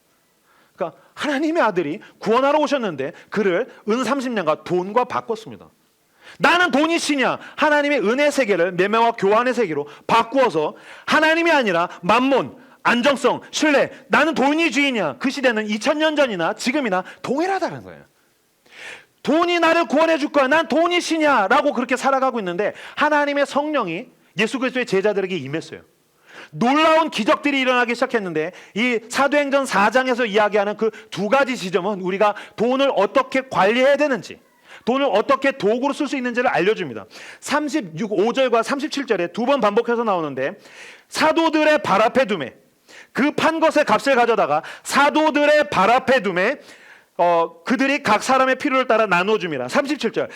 그러니까 하나님의 아들이 구원하러 오셨는데 그를 은 30년과 돈과 바꿨습니다. 나는 돈이 신이야. 하나님의 은혜 세계를 매매와 교환의 세계로 바꾸어서 하나님이 아니라 만몬, 안정성, 신뢰, 나는 돈이 주인이야. 그 시대는 2000년 전이나 지금이나 동일하다는 거예요. 돈이 나를 구원해 줄 거야. 난 돈이 신이야 라고 그렇게 살아가고 있는데 하나님의 성령이 예수 그리스도의 제자들에게 임했어요. 놀라운 기적들이 일어나기 시작했는데 이 사도행전 4장에서 이야기하는 그 두 가지 지점은 우리가 돈을 어떻게 관리해야 되는지, 돈을 어떻게 도구로 쓸 수 있는지를 알려줍니다. 5절과 37절에 두 번 반복해서 나오는데 사도들의 발 앞에 두매 그 판 것의 값을 가져다가 사도들의 발 앞에 두매 그들이 각 사람의 필요를 따라 나누어 줍니다. 37절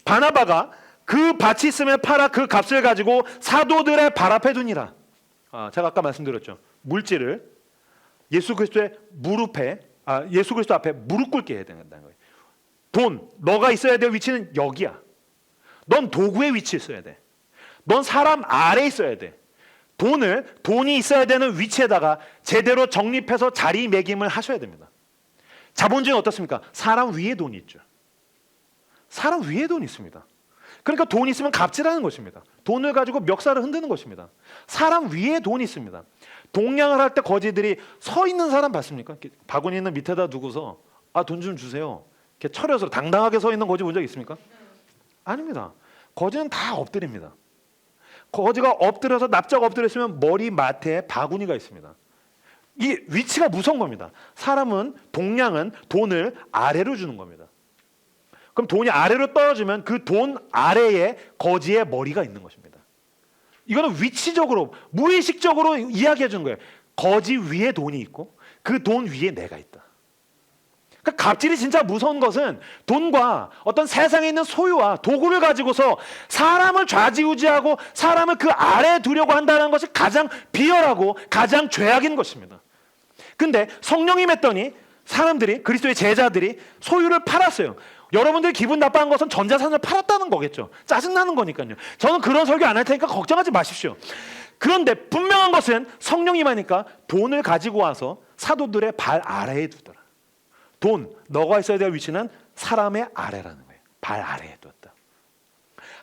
바나바가 그 밭이 있음에 팔아 그 값을 가지고 사도들의 발 앞에 두니라. 제가 아까 말씀드렸죠. 물질을 예수 그리스도의 예수 그리스도 앞에 무릎 꿇게 해야 된다는 거예요. 돈, 너가 있어야 될 위치는 여기야. 넌 도구의 위치에 있어야 돼. 넌 사람 아래에 있어야 돼. 돈이 있어야 되는 위치에다가 제대로 정립해서 자리매김을 하셔야 됩니다. 자본주의는 어떻습니까? 사람 위에 돈이 있죠. 사람 위에 돈이 있습니다. 그러니까 돈이 있으면 갑질하는 것입니다. 돈을 가지고 멱살을 흔드는 것입니다. 사람 위에 돈이 있습니다. 동냥을 할 때 거지들이 서 있는 사람 봤습니까? 바구니 있는 밑에다 두고서 돈 좀 주세요. 이렇게 철여서 당당하게 서 있는 거지 본 적 있습니까? 아닙니다. 거지는 다 엎드립니다. 거지가 엎드려서 납작 엎드렸으면 머리 맡에 바구니가 있습니다. 이 위치가 무서운 겁니다. 동냥은 돈을 아래로 주는 겁니다. 그럼 돈이 아래로 떨어지면 그 돈 아래에 거지의 머리가 있는 것입니다. 이거는 위치적으로 무의식적으로 이야기해 주는 거예요. 거지 위에 돈이 있고 그 돈 위에 내가 있다. 그러니까 갑질이 진짜 무서운 것은 돈과 어떤 세상에 있는 소유와 도구를 가지고서 사람을 좌지우지하고 사람을 그 아래에 두려고 한다는 것이 가장 비열하고 가장 죄악인 것입니다. 근데 성령이 맺더니 사람들이, 그리스도의 제자들이 소유를 팔았어요. 여러분들이 기분 나빠한 것은 전 재산을 팔았다는 거겠죠. 짜증나는 거니까요. 저는 그런 설교 안 할 테니까 걱정하지 마십시오. 그런데 분명한 것은 성령이 임하니까 돈을 가지고 와서 사도들의 발 아래에 두더라. 돈, 너가 있어야 될 위치는 사람의 아래라는 거예요. 발 아래에 뒀다.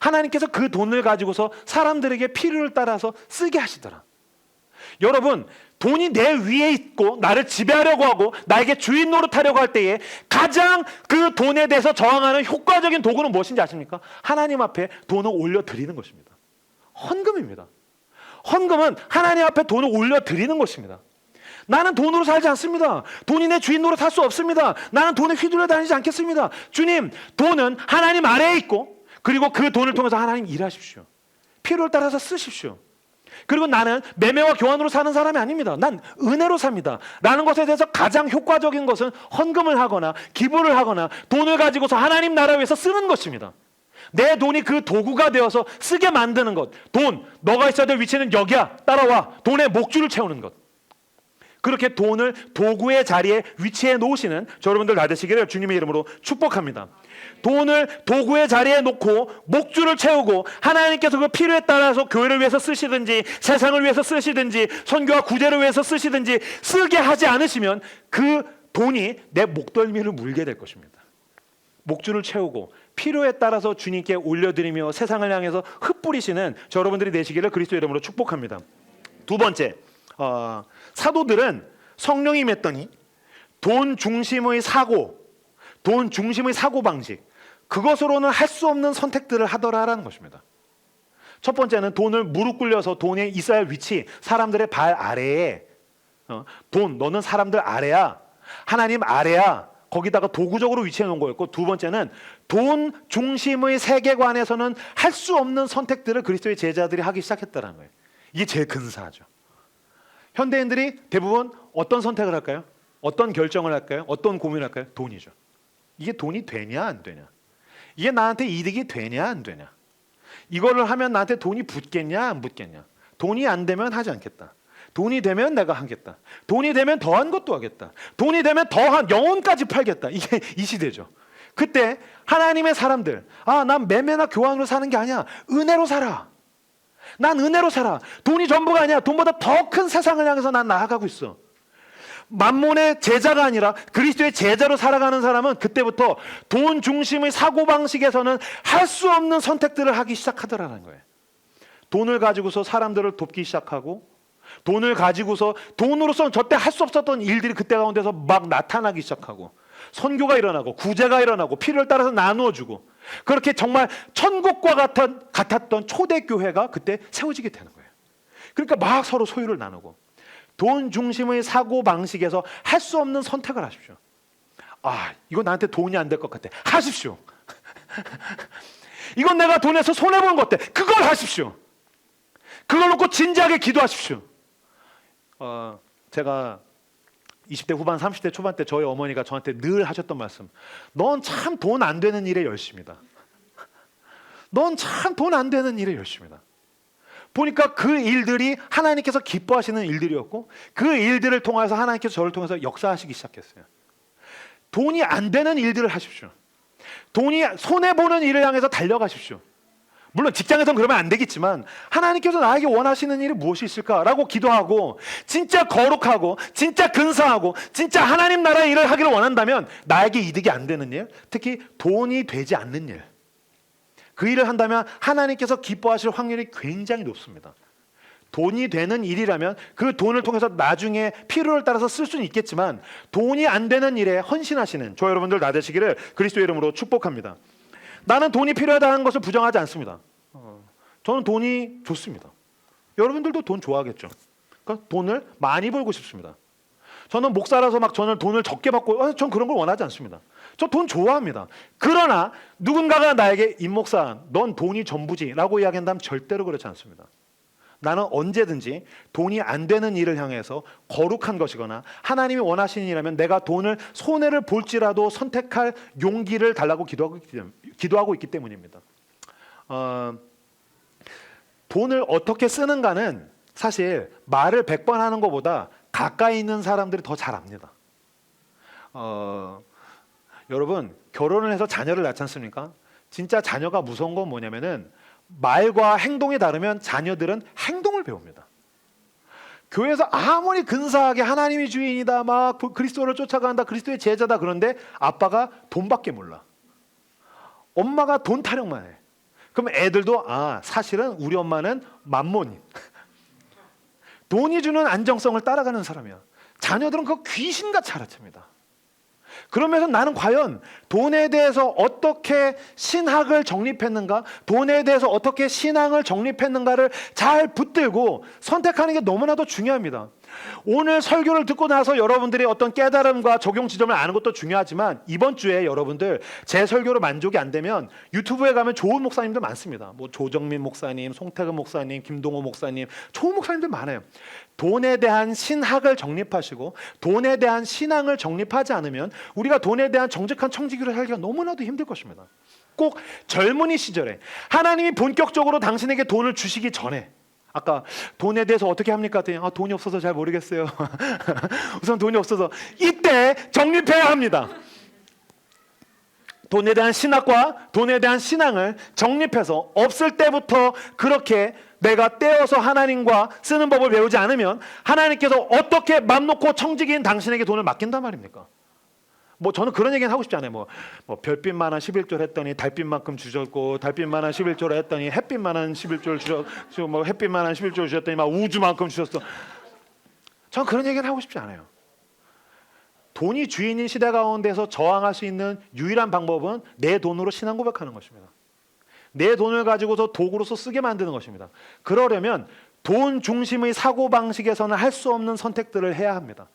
하나님께서 그 돈을 가지고서 사람들에게 필요를 따라서 쓰게 하시더라. 여러분, 돈이 내 위에 있고 나를 지배하려고 하고 나에게 주인 노릇하려고 할 때에 가장 그 돈에 대해서 저항하는 효과적인 도구는 무엇인지 아십니까? 하나님 앞에 돈을 올려드리는 것입니다. 헌금입니다. 헌금은 하나님 앞에 돈을 올려드리는 것입니다. 나는 돈으로 살지 않습니다. 돈이 내 주인 노릇할 수 없습니다. 나는 돈에 휘둘려 다니지 않겠습니다. 주님, 돈은 하나님 아래에 있고 그리고 그 돈을 통해서 하나님 일하십시오. 필요를 따라서 쓰십시오. 그리고 나는 매매와 교환으로 사는 사람이 아닙니다. 난 은혜로 삽니다. 라는 것에 대해서 가장 효과적인 것은 헌금을 하거나 기부를 하거나 돈을 가지고서 하나님 나라 위해서 쓰는 것입니다. 내 돈이 그 도구가 되어서 쓰게 만드는 것. 돈, 너가 있어야 될 위치는 여기야. 따라와. 돈의 목줄을 채우는 것. 그렇게 돈을 도구의 자리에 위치해 놓으시는 저 여러분들 다 되시기를 주님의 이름으로 축복합니다. 돈을 도구의 자리에 놓고 목줄을 채우고 하나님께서 그 필요에 따라서 교회를 위해서 쓰시든지 세상을 위해서 쓰시든지 선교와 구제를 위해서 쓰시든지 쓰게 하지 않으시면 그 돈이 내 목덜미를 물게 될 것입니다. 목줄을 채우고 필요에 따라서 주님께 올려드리며 세상을 향해서 흩뿌리시는 저 여러분들이 되시기를 그리스도 이름으로 축복합니다. 두 번째, 사도들은 성령이 맺더니 돈 중심의 사고, 돈 중심의 사고방식, 그것으로는 할 수 없는 선택들을 하더라라는 것입니다. 첫 번째는 돈을 무릎 꿇려서 돈에 있어야 할 위치, 사람들의 발 아래에, 돈, 너는 사람들 아래야, 하나님 아래야, 거기다가 도구적으로 위치해 놓은 거였고, 두 번째는 돈 중심의 세계관에서는 할 수 없는 선택들을 그리스도의 제자들이 하기 시작했다는 거예요. 이게 제일 근사하죠. 현대인들이 대부분 어떤 선택을 할까요? 어떤 결정을 할까요? 어떤 고민을 할까요? 돈이죠. 이게 돈이 되냐 안 되냐? 이게 나한테 이득이 되냐 안 되냐? 이거를 하면 나한테 돈이 붙겠냐 안 붙겠냐? 돈이 안 되면 하지 않겠다. 돈이 되면 내가 하겠다. 돈이 되면 더한 것도 하겠다. 돈이 되면 더한 영혼까지 팔겠다. 이게 이 시대죠. 그때 하나님의 사람들, 난 매매나 교환으로 사는 게 아니야. 은혜로 살아. 난 은혜로 살아. 돈이 전부가 아니야. 돈보다 더 큰 세상을 향해서 난 나아가고 있어. 만몬의 제자가 아니라 그리스도의 제자로 살아가는 사람은 그때부터 돈 중심의 사고방식에서는 할 수 없는 선택들을 하기 시작하더라는 거예요. 돈을 가지고서 사람들을 돕기 시작하고 돈을 가지고서 돈으로서는 저때 할 수 없었던 일들이 그때 가운데서 막 나타나기 시작하고 선교가 일어나고 구제가 일어나고 필요를 따라서 나누어주고 그렇게 정말 천국과 같았던 초대교회가 그때 세워지게 되는 거예요. 그러니까 막 서로 소유를 나누고 돈 중심의 사고방식에서 할 수 없는 선택을 하십시오. 이거 나한테 돈이 안 될 것 같아. 하십시오. 이건 내가 돈에서 손해보는 것 같아. 그걸 하십시오. 그걸 놓고 진지하게 기도하십시오. 제가 20대 후반 30대 초반 때 저희 어머니가 저한테 늘 하셨던 말씀, 넌 참 돈 안 되는 일에 열심이다. 넌 참 돈 안 되는 일에 열심이다. 보니까 그 일들이 하나님께서 기뻐하시는 일들이었고 그 일들을 통해서 하나님께서 저를 통해서 역사하시기 시작했어요. 돈이 안 되는 일들을 하십시오. 돈이 손해보는 일을 향해서 달려가십시오. 물론 직장에서는 그러면 안 되겠지만 하나님께서 나에게 원하시는 일이 무엇이 있을까라고 기도하고 진짜 거룩하고 진짜 근사하고 진짜 하나님 나라의 일을 하기를 원한다면 나에게 이득이 안 되는 일, 특히 돈이 되지 않는 일, 그 일을 한다면 하나님께서 기뻐하실 확률이 굉장히 높습니다. 돈이 되는 일이라면 그 돈을 통해서 나중에 필요를 따라서 쓸 수는 있겠지만 돈이 안 되는 일에 헌신하시는 저 여러분들 나 되시기를 그리스도의 이름으로 축복합니다. 나는 돈이 필요하다는 것을 부정하지 않습니다. 저는 돈이 좋습니다. 여러분들도 돈 좋아하겠죠. 그러니까 돈을 많이 벌고 싶습니다. 저는 목사라서 막 저는 돈을 적게 받고 전 그런 걸 원하지 않습니다. 저 돈 좋아합니다. 그러나 누군가가 나에게 임 목사 넌 돈이 전부지 라고 이야기한다면 절대로 그렇지 않습니다. 나는 언제든지 돈이 안 되는 일을 향해서 거룩한 것이거나 하나님이 원하시는 일이라면 내가 돈을 손해를 볼지라도 선택할 용기를 달라고 기도하고 있기 때문입니다. 돈을 어떻게 쓰는가는 사실 말을 100번 하는 것보다 가까이 있는 사람들이 더 잘 압니다. 여러분 결혼을 해서 자녀를 낳지 않습니까? 진짜 자녀가 무서운 건 뭐냐면은 말과 행동이 다르면 자녀들은 행동을 배웁니다. 교회에서 아무리 근사하게 하나님이 주인이다 막 그리스도를 쫓아간다 그리스도의 제자다 그런데 아빠가 돈밖에 몰라. 엄마가 돈 타령만 해. 그럼 애들도 사실은 우리 엄마는 맘몬인 돈이 주는 안정성을 따라가는 사람이야. 자녀들은 그거 귀신같이 알아챕니다. 그러면서 나는 과연 돈에 대해서 어떻게 신학을 정립했는가, 돈에 대해서 어떻게 신앙을 정립했는가를 잘 붙들고 선택하는 게 너무나도 중요합니다. 오늘 설교를 듣고 나서 여러분들이 어떤 깨달음과 적용 지점을 아는 것도 중요하지만 이번 주에 여러분들 제 설교로 만족이 안 되면 유튜브에 가면 좋은 목사님들 많습니다. 뭐 조정민 목사님, 송태근 목사님, 김동호 목사님, 좋은 목사님들 많아요. 돈에 대한 신학을 정립하시고 돈에 대한 신앙을 정립하지 않으면 우리가 돈에 대한 정직한 청지기를 살기가 너무나도 힘들 것입니다. 꼭 젊은이 시절에 하나님이 본격적으로 당신에게 돈을 주시기 전에 아까 돈에 대해서 어떻게 합니까? 돈이 없어서 잘 모르겠어요. 우선 돈이 없어서 이때 정립해야 합니다. 돈에 대한 신학과 돈에 대한 신앙을 정립해서 없을 때부터 그렇게 내가 떼어서 하나님과 쓰는 법을 배우지 않으면 하나님께서 어떻게 맘 놓고 청지기인 당신에게 돈을 맡긴단 말입니까? 뭐 저는 그런 얘기는 하고 싶지 않아요. 뭐 별빛만한 11조를 했더니 달빛만큼 주셨고 달빛만한 11조를 했더니 햇빛만한 11조를 주셨고 뭐 햇빛만한 11조를 주셨더니 막 우주만큼 주셨어. 저는 그런 얘기는 하고 싶지 않아요. 돈이 주인인 시대 가운데서 저항할 수 있는 유일한 방법은 내 돈으로 신앙 고백하는 것입니다. 내 돈을 가지고서 도구로서 쓰게 만드는 것입니다. 그러려면 돈 중심의 사고방식에서는 할 수 없는 선택들을 해야 합니다.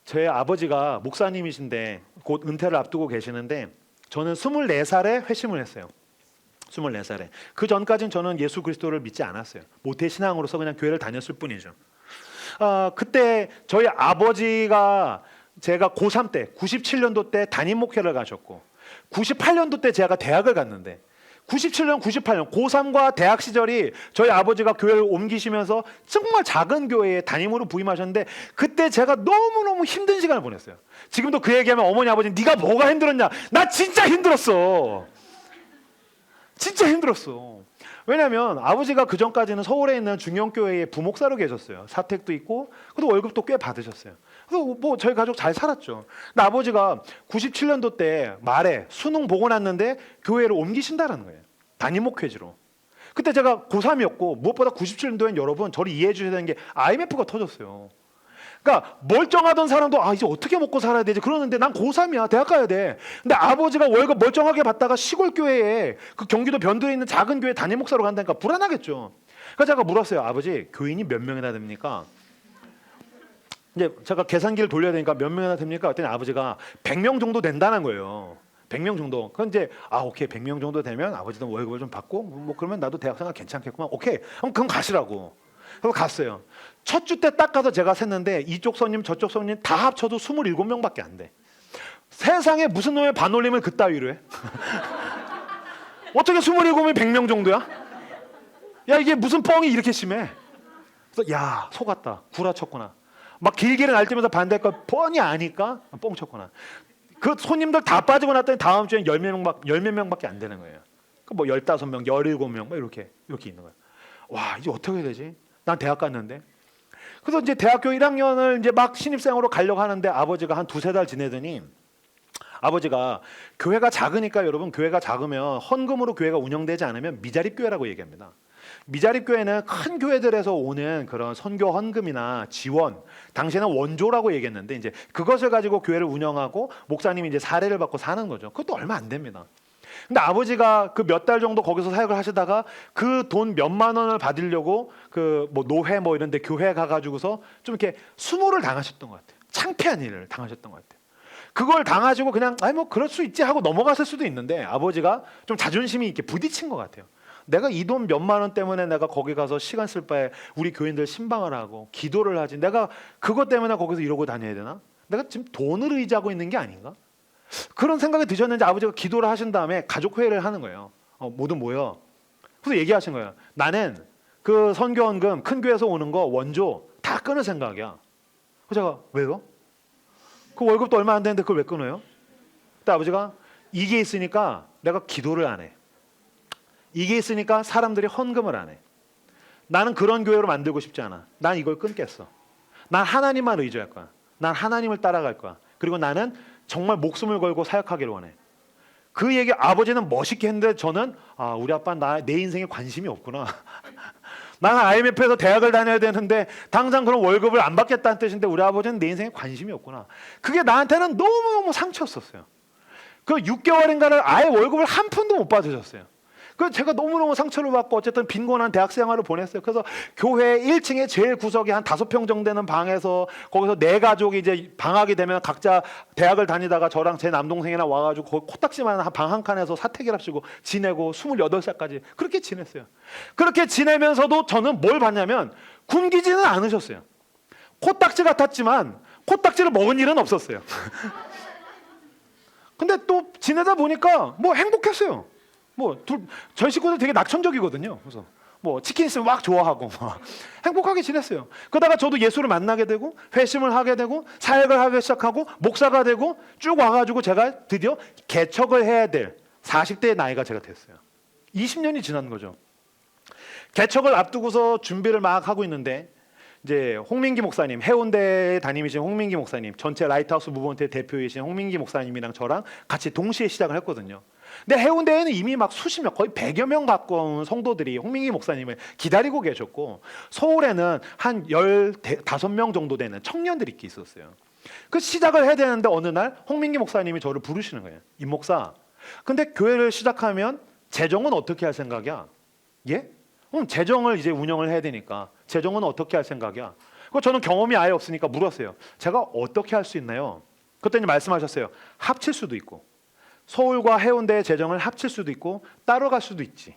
제 아버지가 목사님이신데 곧 은퇴를 앞두고 계시는데 저는 24살에 회심을 했어요. 24살에. 그 전까지는 저는 예수 그리스도를 믿지 않았어요. 모태 신앙으로서 그냥 교회를 다녔을 뿐이죠. 그때 저희 아버지가 제가 고3 때 97년도 때 담임 목회를 가셨고 98년도 때 제가 대학을 갔는데 97년, 98년 고3과 대학 시절이 저희 아버지가 교회를 옮기시면서 정말 작은 교회에 담임으로 부임하셨는데 그때 제가 너무너무 힘든 시간을 보냈어요. 지금도 그 얘기하면 어머니 아버지 네가 뭐가 힘들었냐? 나 진짜 힘들었어. 진짜 힘들었어. 왜냐하면 아버지가 그 전까지는 서울에 있는 중형교회의 부목사로 계셨어요. 사택도 있고 그래도 월급도 꽤 받으셨어요. 그래서 뭐 저희 가족 잘 살았죠. 근데 아버지가 97년도 때 말에 수능 보고 났는데 교회를 옮기신다라는 거예요. 담임 목회지로. 그때 제가 고3이었고 무엇보다 97년도엔 여러분 저를 이해해 주셔야 되는 게 IMF가 터졌어요. 그러니까 멀쩡하던 사람도 이제 어떻게 먹고 살아야 되지 그러는데 난 고3이야 대학 가야 돼. 근데 아버지가 월급 멀쩡하게 받다가 시골 교회에 그 경기도 변두에 있는 작은 교회 담임 목사로 간다니까 불안하겠죠. 그래서 제가 물었어요. 아버지 교인이 몇 명이나 됩니까? 이제 제가 계산기를 돌려야 되니까 몇 명이나 됩니까? 그랬더니 아버지가 100명 정도 된다는 거예요. 100명 정도. 그럼 이제 오케이 100명 정도 되면 아버지도 월급을 좀 받고 뭐 그러면 나도 대학생활 괜찮겠구만. 오케이 그럼 가시라고. 그래서 갔어요. 첫 주 때 딱 가서 제가 샜는데 이쪽 손님 저쪽 손님 다 합쳐도 27명밖에 안 돼. 세상에 무슨 놈의 반올림을 그따위로 해? 어떻게 27명이 100명 정도야? 야 이게 무슨 뻥이 이렇게 심해? 그래서 야 속았다. 구라쳤구나. 막 길게는 날뛰면서 반대할 걸 뻔히 아니까 뻥쳤구나. 그 손님들 다 빠지고 났더니 다음 주엔 10몇 명밖에 안 되는 거예요. 뭐 15명, 17명 막 이렇게 있는 거예요. 와 이제 어떻게 해야 되지? 난 대학 갔는데. 그래서 이제 대학교 1학년을 이제 막 신입생으로 가려고 하는데 아버지가 한 2-3달 지내더니 아버지가 교회가 작으니까 여러분 교회가 작으면 헌금으로 교회가 운영되지 않으면 미자립 교회라고 얘기합니다. 미자립 교회는 큰 교회들에서 오는 그런 선교 헌금이나 지원, 당시에는 원조라고 얘기했는데 이제 그것을 가지고 교회를 운영하고 목사님이 이제 사례를 받고 사는 거죠. 그것도 얼마 안 됩니다. 근데 아버지가 그 몇 달 정도 거기서 사역을 하시다가 그 돈 몇만 원을 받으려고 그 뭐 노회 뭐 이런 데 교회 가가지고서 좀 이렇게 수모를 당하셨던 것 같아요. 창피한 일을 당하셨던 것 같아요. 그걸 당하시고 그냥 뭐 그럴 수 있지 하고 넘어갔을 수도 있는데 아버지가 좀 자존심이 이렇게 부딪힌 것 같아요. 내가 이 돈 몇만 원 때문에 내가 거기 가서 시간 쓸 바에 우리 교인들 신방을 하고 기도를 하지. 내가 그것 때문에 거기서 이러고 다녀야 되나? 내가 지금 돈을 의지하고 있는 게 아닌가? 그런 생각이 드셨는지 아버지가 기도를 하신 다음에 가족 회의를 하는 거예요. 모두 모여. 그래서 얘기하신 거예요. 나는 그 선교원금 큰 교회에서 오는 거 원조 다 끊을 생각이야. 그래서 제가 왜요? 그 월급도 얼마 안 되는데 그걸 왜 끊어요? 그때 아버지가 이게 있으니까 내가 기도를 안 해. 이게 있으니까 사람들이 헌금을 안 해. 나는 그런 교회로 만들고 싶지 않아. 난 이걸 끊겠어. 난 하나님만 의지할 거야. 난 하나님을 따라갈 거야. 그리고 나는 정말 목숨을 걸고 사역하기를 원해. 그 얘기 아버지는 멋있게 했는데 저는 우리 아빠는 내 인생에 관심이 없구나. 나는 IMF에서 대학을 다녀야 되는데 당장 그런 월급을 안 받겠다는 뜻인데 우리 아버지는 내 인생에 관심이 없구나. 그게 나한테는 너무너무 상처였었어요. 그 6개월인가를 아예 월급을 한 푼도 못 받으셨어요. 그래서 제가 너무너무 상처를 받고 어쨌든 빈곤한 대학 생활을 보냈어요. 그래서 교회 1층에 제일 구석에 한 5평 정도 되는 방에서 거기서 네 가족이 이제 방학이 되면 각자 대학을 다니다가 저랑 제 남동생이랑 와가지고 코딱지만 방 한 칸에서 사택이랍시고 지내고 28살까지 그렇게 지냈어요. 그렇게 지내면서도 저는 뭘 봤냐면 굶기지는 않으셨어요. 코딱지 같았지만 코딱지를 먹은 일은 없었어요. 근데 또 지내다 보니까 뭐 행복했어요. 저희 식구들 되게 낙천적이거든요. 그래서 치킨 있으면 막 좋아하고 행복하게 지냈어요. 그러다가 저도 예수를 만나게 되고 회심을 하게 되고 사역을 하기 시작하고 목사가 되고 쭉 와가지고 제가 드디어 개척을 해야 될 40대의 나이가 제가 됐어요. 20년이 지난 거죠. 개척을 앞두고서 준비를 막 하고 있는데 이제 홍민기 목사님, 해운대에 담임이신 홍민기 목사님, 전체 라이트하우스 무브먼트의 대표이신 홍민기 목사님이랑 저랑 같이 동시에 시작을 했거든요. 근데 해운대에는 이미 막 수십 명, 거의 100여 명 가까운 성도들이 홍민기 목사님을 기다리고 계셨고 서울에는 한 15명 정도 되는 청년들이 있었어요. 그 시작을 해야 되는데 어느 날 홍민기 목사님이 저를 부르시는 거예요. 임 목사, 근데 교회를 시작하면 재정은 어떻게 할 생각이야? 예? 재정을 이제 운영을 해야 되니까 재정은 어떻게 할 생각이야? 저는 경험이 아예 없으니까 물었어요. 제가 어떻게 할 수 있나요? 그랬더니 말씀하셨어요. 합칠 수도 있고 서울과 해운대의 재정을 합칠 수도 있고 따로 갈 수도 있지.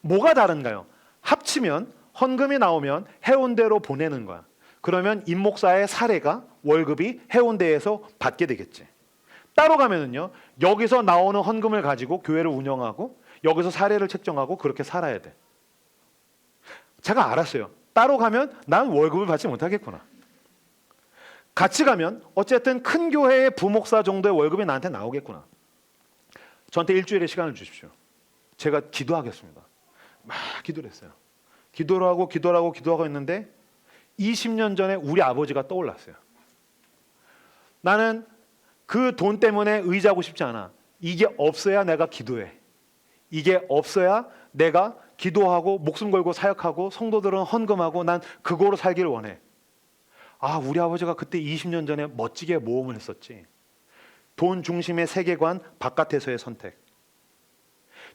뭐가 다른가요? 합치면 헌금이 나오면 해운대로 보내는 거야. 그러면 임 목사의 사례가 월급이 해운대에서 받게 되겠지. 따로 가면은요, 여기서 나오는 헌금을 가지고 교회를 운영하고 여기서 사례를 책정하고 그렇게 살아야 돼. 제가 알았어요. 따로 가면 난 월급을 받지 못하겠구나. 같이 가면 어쨌든 큰 교회의 부목사 정도의 월급이 나한테 나오겠구나. 저한테 일주일의 시간을 주십시오. 제가 기도하겠습니다. 막 기도를 했어요. 기도를 하고 있는데 20년 전에 우리 아버지가 떠올랐어요. 나는 그 돈 때문에 의지하고 싶지 않아. 이게 없어야 내가 기도해. 이게 없어야 내가 기도하고 목숨 걸고 사역하고 성도들은 헌금하고 난 그거로 살기를 원해. 우리 아버지가 그때 20년 전에 멋지게 모험을 했었지. 돈 중심의 세계관 바깥에서의 선택.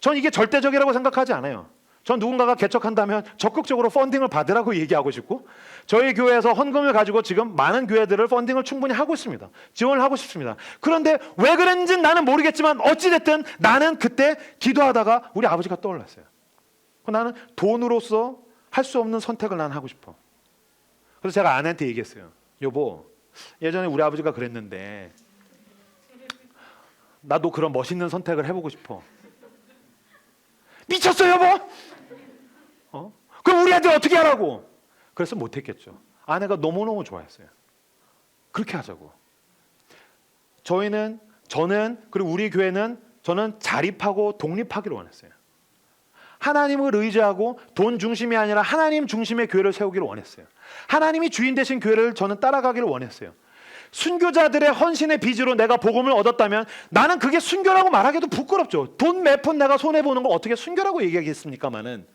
전 이게 절대적이라고 생각하지 않아요. 전 누군가가 개척한다면 적극적으로 펀딩을 받으라고 얘기하고 싶고 저희 교회에서 헌금을 가지고 지금 많은 교회들을 펀딩을 충분히 하고 있습니다. 지원을 하고 싶습니다. 그런데 왜 그런지는 나는 모르겠지만 어찌됐든 나는 그때 기도하다가 우리 아버지가 떠올랐어요. 나는 돈으로서 할 수 없는 선택을 난 하고 싶어. 그래서 제가 아내한테 얘기했어요. 여보, 예전에 우리 아버지가 그랬는데 나도 그런 멋있는 선택을 해보고 싶어. 미쳤어 여보? 그럼 우리 아들 어떻게 하라고? 그래서 못했겠죠. 아내가 너무너무 좋아했어요. 그렇게 하자고. 저는 그리고 우리 교회는 저는 자립하고 독립하기를 원했어요. 하나님을 의지하고 돈 중심이 아니라 하나님 중심의 교회를 세우기를 원했어요. 하나님이 주인 되신 교회를 저는 따라가기를 원했어요. 순교자들의 헌신의 빚으로 내가 복음을 얻었다면 나는 그게 순교라고 말하기도 부끄럽죠. 돈 몇 푼 내가 손해보는 걸 어떻게 순교라고 얘기하겠습니까마는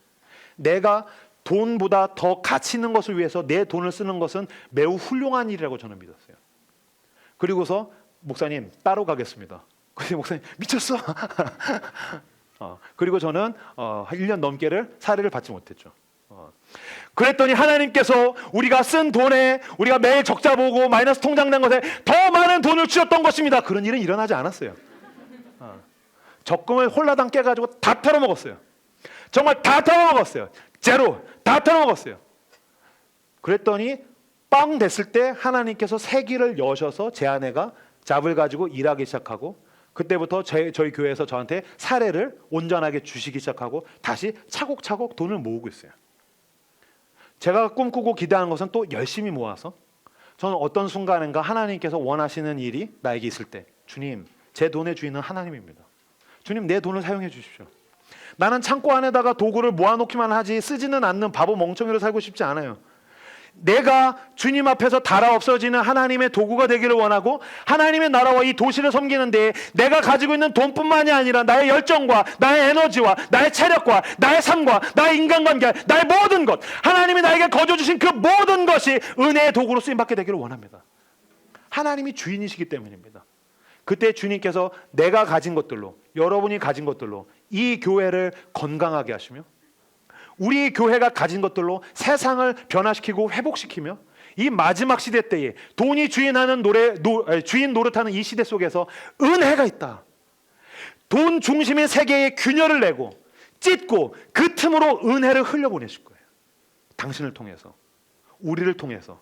내가 돈보다 더 가치 있는 것을 위해서 내 돈을 쓰는 것은 매우 훌륭한 일이라고 저는 믿었어요. 그리고서 목사님 따로 가겠습니다. 그래서 목사님 미쳤어? 그리고 저는 1년 넘게를 사례를 받지 못했죠. 그랬더니 하나님께서 우리가 쓴 돈에 우리가 매일 적자 보고 마이너스 통장 낸 것에 더 많은 돈을 주셨던 것입니다. 그런 일은 일어나지 않았어요. 적금을 홀라당 깨가지고 다 털어먹었어요. 정말 다 털어먹었어요. 제로 다 털어먹었어요. 그랬더니 빵 됐을 때 하나님께서 세기를 여셔서 제 아내가 잡을 가지고 일하기 시작하고, 그때부터 저희 교회에서 저한테 사례를 온전하게 주시기 시작하고 다시 차곡차곡 돈을 모으고 있어요. 제가 꿈꾸고 기대하는 것은 또 열심히 모아서, 저는 어떤 순간인가 하나님께서 원하시는 일이 나에게 있을 때, 주님, 제 돈의 주인은 하나님입니다. 주님, 내 돈을 사용해 주십시오. 나는 창고 안에다가 도구를 모아놓기만 하지 쓰지는 않는 바보 멍청이로 살고 싶지 않아요. 내가 주님 앞에서 달아 없어지는 하나님의 도구가 되기를 원하고, 하나님의 나라와 이 도시를 섬기는데 내가 가지고 있는 돈뿐만이 아니라 나의 열정과 나의 에너지와 나의 체력과 나의 삶과 나의 인간관계, 나의 모든 것, 하나님이 나에게 거저 주신 그 모든 것이 은혜의 도구로 쓰임받게 되기를 원합니다. 하나님이 주인이시기 때문입니다. 그때 주님께서 내가 가진 것들로, 여러분이 가진 것들로 이 교회를 건강하게 하시며, 우리 교회가 가진 것들로 세상을 변화시키고 회복시키며, 이 마지막 시대 때에 돈이 주인 노릇하는 이 시대 속에서 은혜가 있다. 돈 중심의 세계에 균열을 내고 찢고 그 틈으로 은혜를 흘려보내실 거예요. 당신을 통해서, 우리를 통해서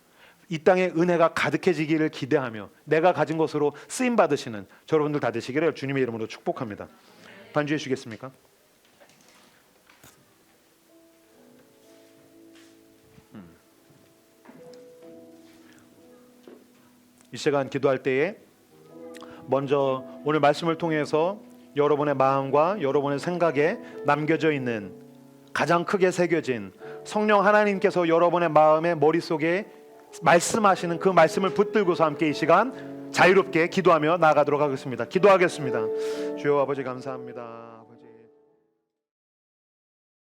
이 땅에 은혜가 가득해지기를 기대하며 내가 가진 것으로 쓰임 받으시는 여러분들 다 되시기를 주님의 이름으로 축복합니다. 반주해 주시겠습니까? 이 시간 기도할 때에 먼저 오늘 말씀을 통해서 여러분의 마음과 여러분의 생각에 남겨져 있는, 가장 크게 새겨진 성령 하나님께서 여러분의 마음의 머릿속에 말씀하시는 그 말씀을 붙들고서 함께 이 시간 자유롭게 기도하며 나아가도록 하겠습니다. 기도하겠습니다. 주여 아버지 감사합니다.